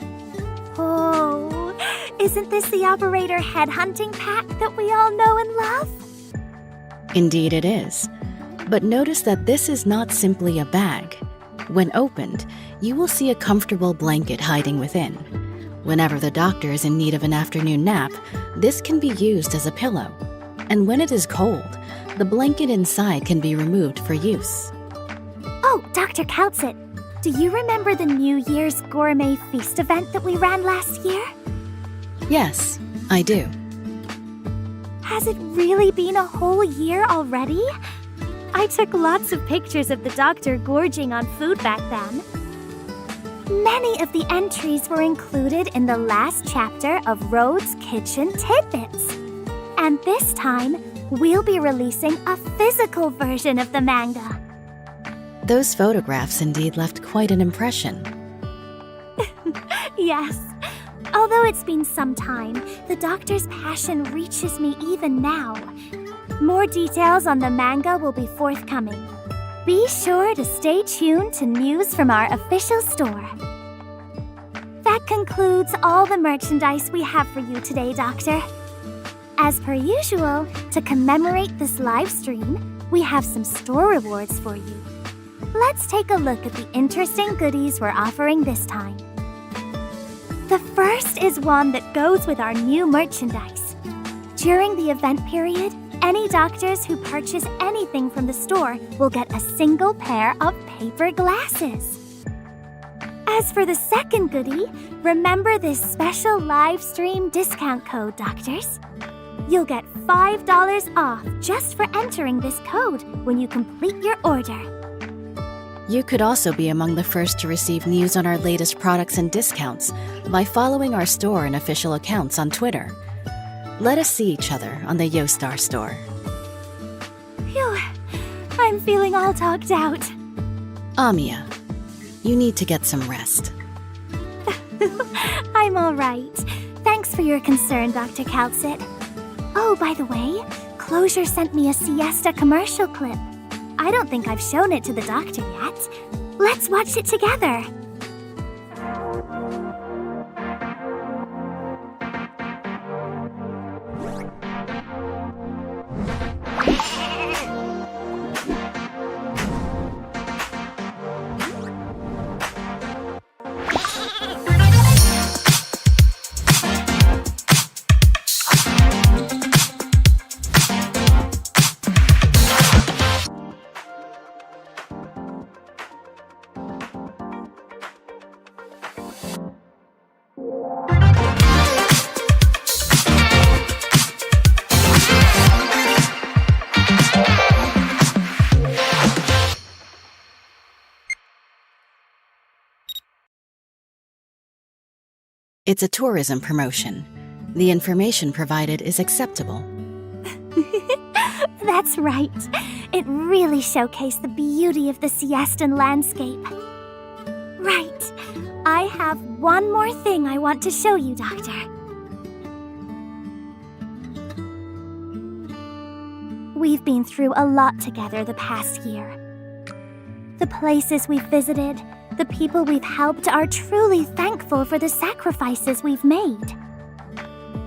Oh, isn't this the operator headhunting pack that we all know and love? Indeed it is. But notice that this is not simply a bag. When opened, you will see a comfortable blanket hiding within. Whenever the doctor is in need of an afternoon nap, this can be used as a pillow. And when it is cold, the blanket inside can be removed for use. Oh, Dr. Coutsett, do you remember the New Year's Gourmet Feast event that we ran last year? Yes, I do. Has it really been a whole year already? I took lots of pictures of the doctor gorging on food back then. Many of the entries were included in the last chapter of Rhodes Kitchen Tidbits. And this time, we'll be releasing a physical version of the manga. Those photographs indeed left quite an impression. Yes. Although it's been some time, the doctor's passion reaches me even now. More details on the manga will be forthcoming. Be sure to stay tuned to news from our official store. That concludes all the merchandise we have for you today, Doctor. As per usual, to commemorate this live stream, we have some store rewards for you. Let's take a look at the interesting goodies we're offering this time. The first is one that goes with our new merchandise. During the event period, any doctors who purchase anything from the store will get a single pair of paper glasses. As for the second goodie, remember this special live stream discount code, doctors. You'll get $5 off just for entering this code when you complete your order. You could also be among the first to receive news on our latest products and discounts by following our store and official accounts on Twitter. Let us see each other on the Yostar store. Phew, I'm feeling all talked out. Amiya, you need to get some rest. I'm all right. Thanks for your concern, Dr. Kaltsit. Oh, by the way, Closure sent me a Siesta commercial clip. I don't think I've shown it to the doctor yet. Let's watch it together. It's a tourism promotion. The information provided is acceptable. That's right. It really showcased the beauty of the Siestan landscape. Right. I have one more thing I want to show you, Doctor. We've been through a lot together the past year. The places we've visited, the people we've helped are truly thankful for the sacrifices we've made.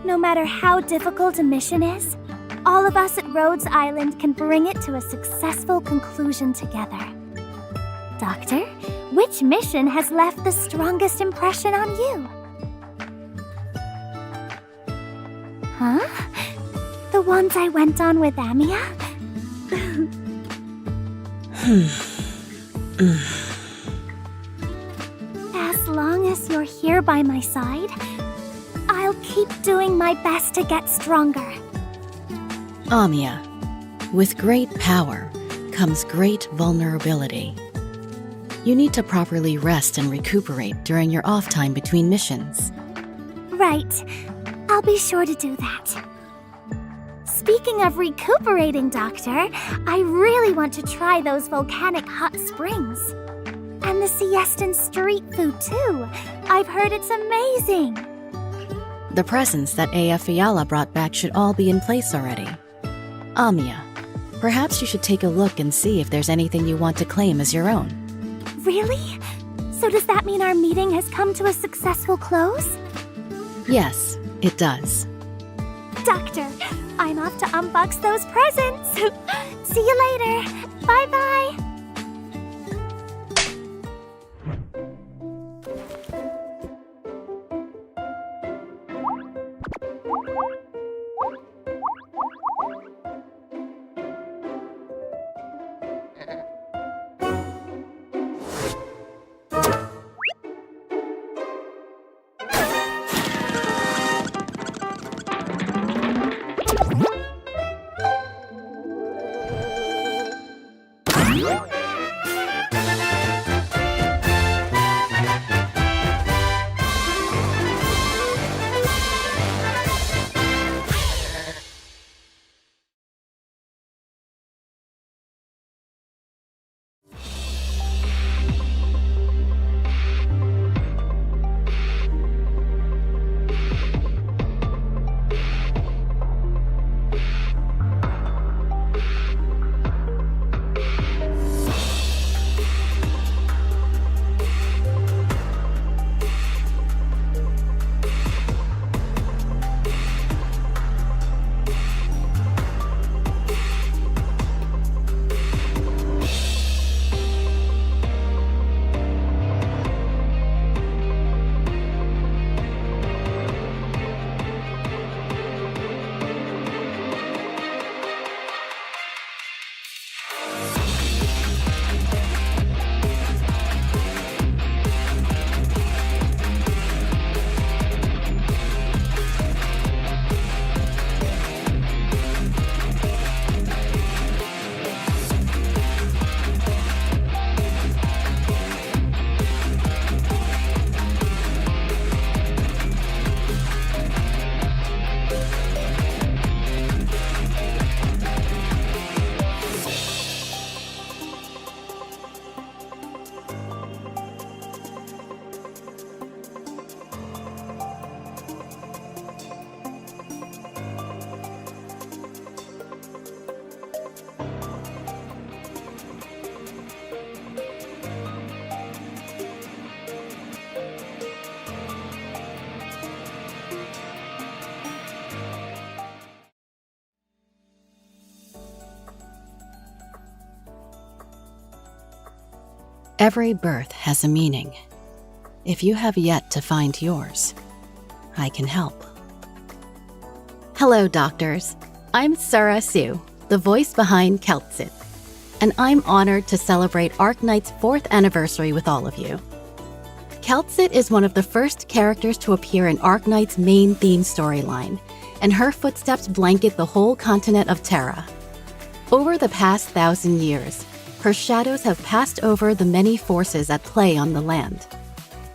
No matter how difficult a mission is, all of us at Rhodes Island can bring it to a successful conclusion together. Doctor, which mission has left the strongest impression on you? Huh? The ones I went on with Amiya? As long as you're here by my side, I'll keep doing my best to get stronger. Amiya, with great power comes great vulnerability. You need to properly rest and recuperate during your off time between missions. Right. I'll be sure to do that. Speaking of recuperating, Doctor, I really want to try those volcanic hot springs. And the Siestan street food, too. I've heard it's amazing. The presents that Aya Fiala brought back should all be in place already. Amiya, perhaps you should take a look and see if there's anything you want to claim as your own. Really? So does that mean our meeting has come to a successful close? Yes, it does. Doctor, I'm off to unbox those presents. See you later. Bye-bye. Every birth has a meaning. If you have yet to find yours, I can help. Hello, doctors. I'm Sura Sue, the voice behind Keltsit, and I'm honored to celebrate Arknights' 4th anniversary with all of you. Keltsit is one of the first characters to appear in Arknights' main theme storyline, and her footsteps blanket the whole continent of Terra. Over the past 1,000 years, her shadows have passed over the many forces at play on the land.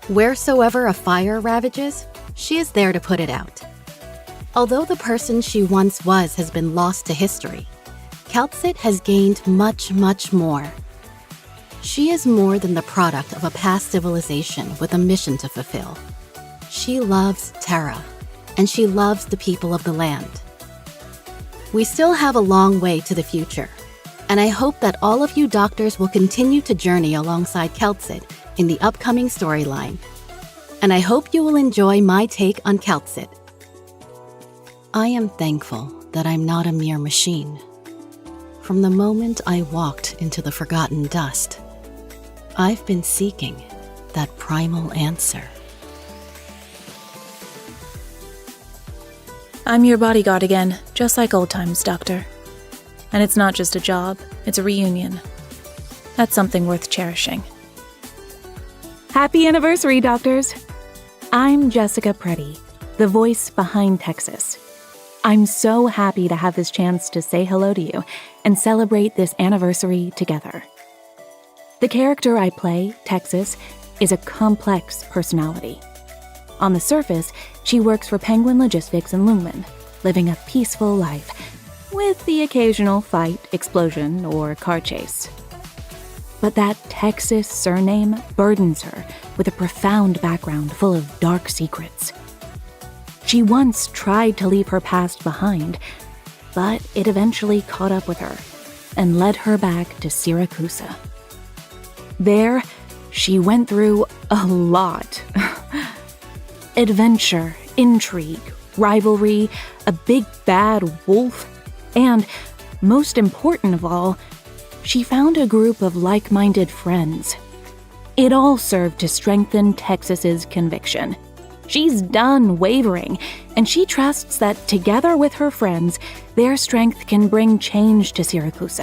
Wheresoever a fire ravages, she is there to put it out. Although the person she once was has been lost to history, Keltsit has gained much, much more. She is more than the product of a past civilization with a mission to fulfill. She loves Terra, and she loves the people of the land. We still have a long way to the future, and I hope that all of you doctors will continue to journey alongside Keltsit in the upcoming storyline. And I hope you will enjoy my take on Keltsit. I am thankful that I'm not a mere machine. From the moment I walked into the forgotten dust, I've been seeking that primal answer. I'm your bodyguard again, just like old times, Doctor. And it's not just a job, it's a reunion. That's something worth cherishing. Happy anniversary, doctors! I'm Jessica Preddy, the voice behind Texas. I'm so happy to have this chance to say hello to you and celebrate this anniversary together. The character I play, Texas, is a complex personality. On the surface, she works for Penguin Logistics in Lumen, living a peaceful life, with the occasional fight, explosion, or car chase. But that Texas surname burdens her with a profound background full of dark secrets. She once tried to leave her past behind, but it eventually caught up with her and led her back to Syracuse. There, she went through a lot. Adventure, intrigue, rivalry, a big bad wolf, and, most important of all, she found a group of like-minded friends. It all served to strengthen Texas's conviction. She's done wavering, and she trusts that together with her friends, their strength can bring change to Syracuse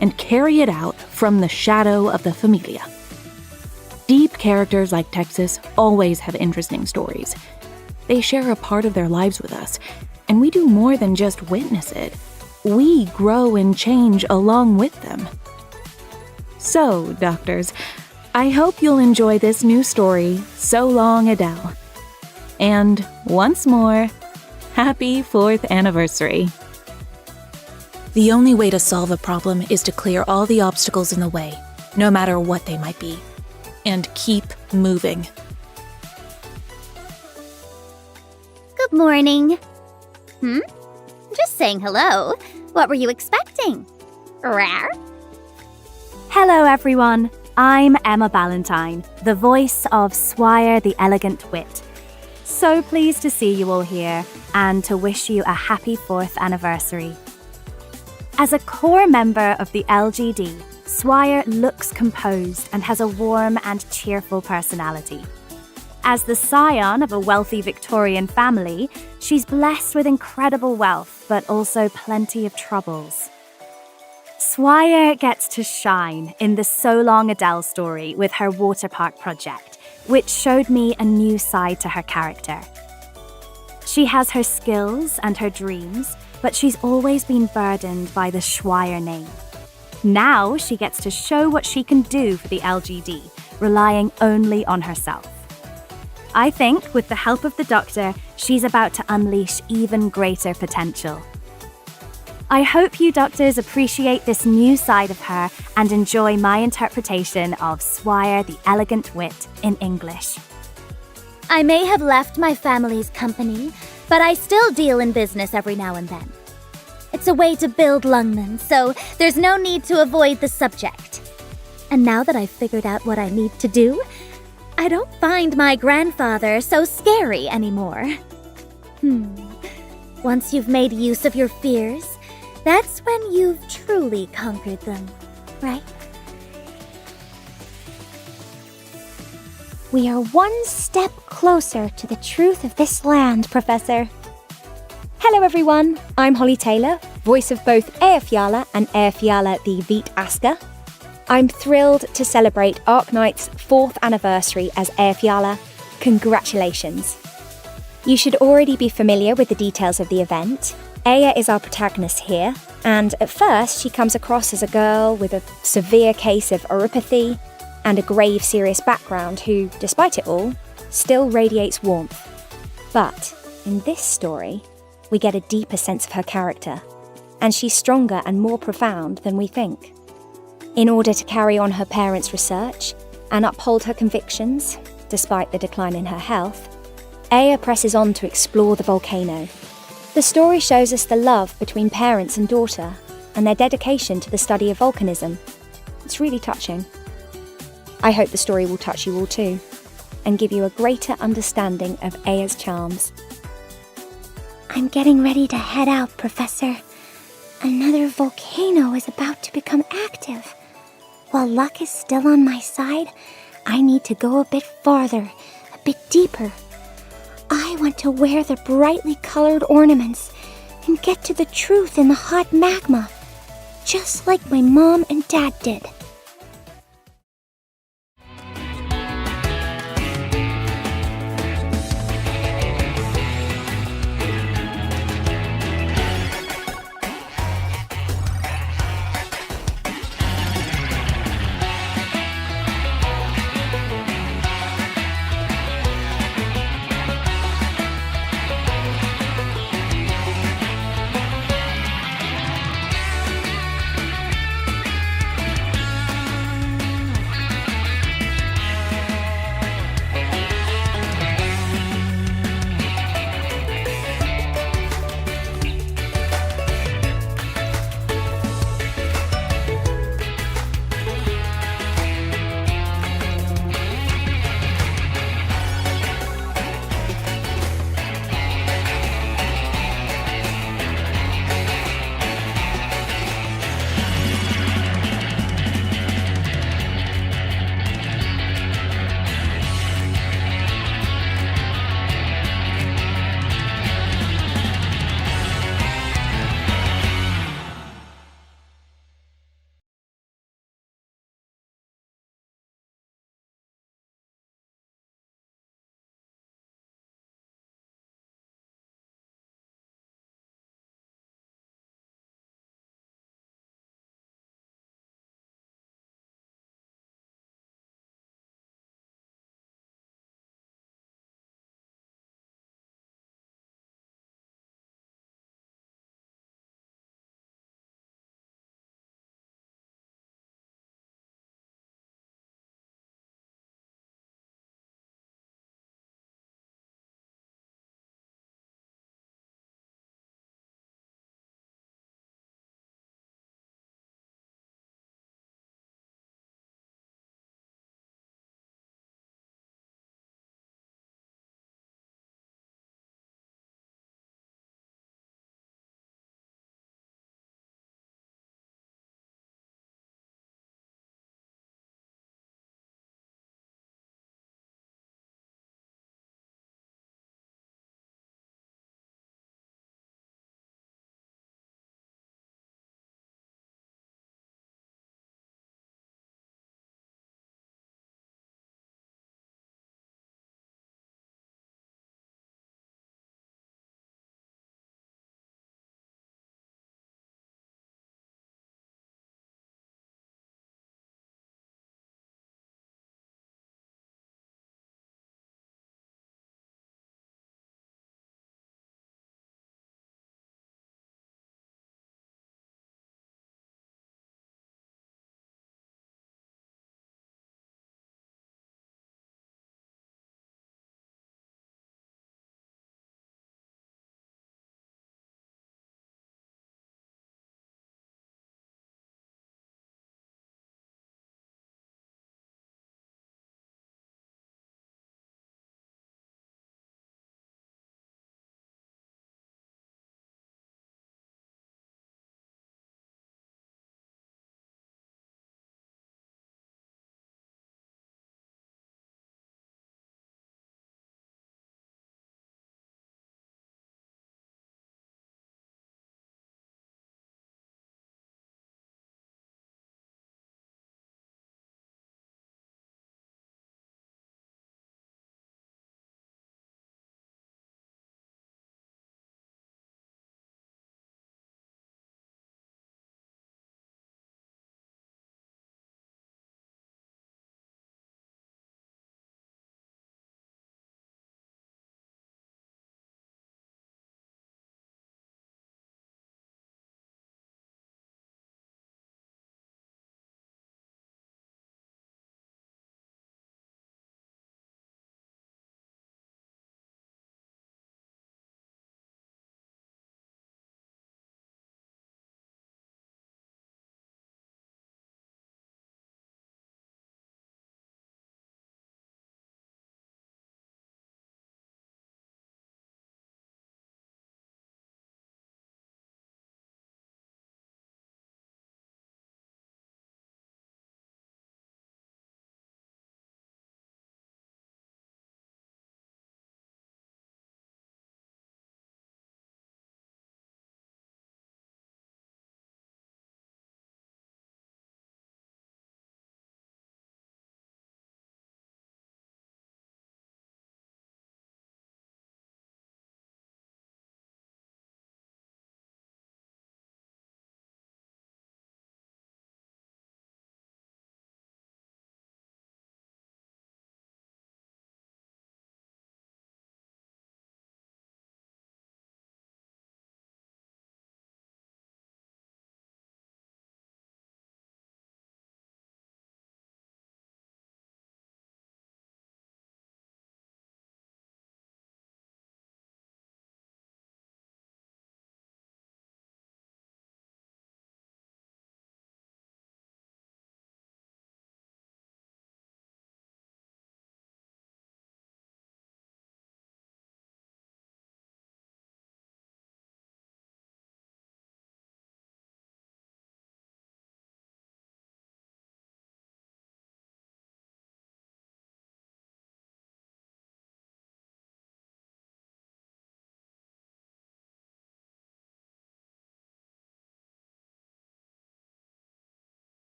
and carry it out from the shadow of the Familia. Deep characters like Texas always have interesting stories. They share a part of their lives with us, and we do more than just witness it. We grow and change along with them. So, doctors, I hope you'll enjoy this new story, So Long Adele. And once more, happy 4th anniversary. The only way to solve a problem is to clear all the obstacles in the way, no matter what they might be, and keep moving. Good morning. Just saying hello. What were you expecting? Rare? Hello, everyone. I'm Emma Ballantyne, the voice of Swire the Elegant Wit. So pleased to see you all here and to wish you a happy 4th anniversary. As a core member of the LGD, Swire looks composed and has a warm and cheerful personality. As the scion of a wealthy Victorian family, she's blessed with incredible wealth, but also plenty of troubles. Swire gets to shine in the So Long Adele story with her water park project, which showed me a new side to her character. She has her skills and her dreams, but she's always been burdened by the Swire name. Now she gets to show what she can do for the LGD, relying only on herself. I think, with the help of the Doctor, she's about to unleash even greater potential. I hope you doctors appreciate this new side of her and enjoy my interpretation of Swire the Elegant Wit in English. I may have left my family's company, but I still deal in business every now and then. It's a way to build Lungmen, so there's no need to avoid the subject. And now that I've figured out what I need to do, I don't find my grandfather so scary anymore. Once you've made use of your fears, that's when you've truly conquered them, right? We are one step closer to the truth of this land, Professor. Hello everyone, I'm Holly Taylor, voice of both Eyjafjalla and Eyjafjalla the Hvít Aska. I'm thrilled to celebrate Arknights' 4th anniversary as Eyjafjalla. Congratulations. You should already be familiar with the details of the event. Eya is our protagonist here, and at first she comes across as a girl with a severe case of oropathy and a grave serious background who, despite it all, still radiates warmth. But in this story, we get a deeper sense of her character, and she's stronger and more profound than we think. In order to carry on her parents' research and uphold her convictions, despite the decline in her health, Eya presses on to explore the volcano. The story shows us the love between parents and daughter, and their dedication to the study of volcanism. It's really touching. I hope the story will touch you all too, and give you a greater understanding of Eya's charms. I'm getting ready to head out, Professor. Another volcano is about to become active. While luck is still on my side, I need to go a bit farther, a bit deeper. I want to wear the brightly colored ornaments and get to the truth in the hot magma, just like my mom and dad did.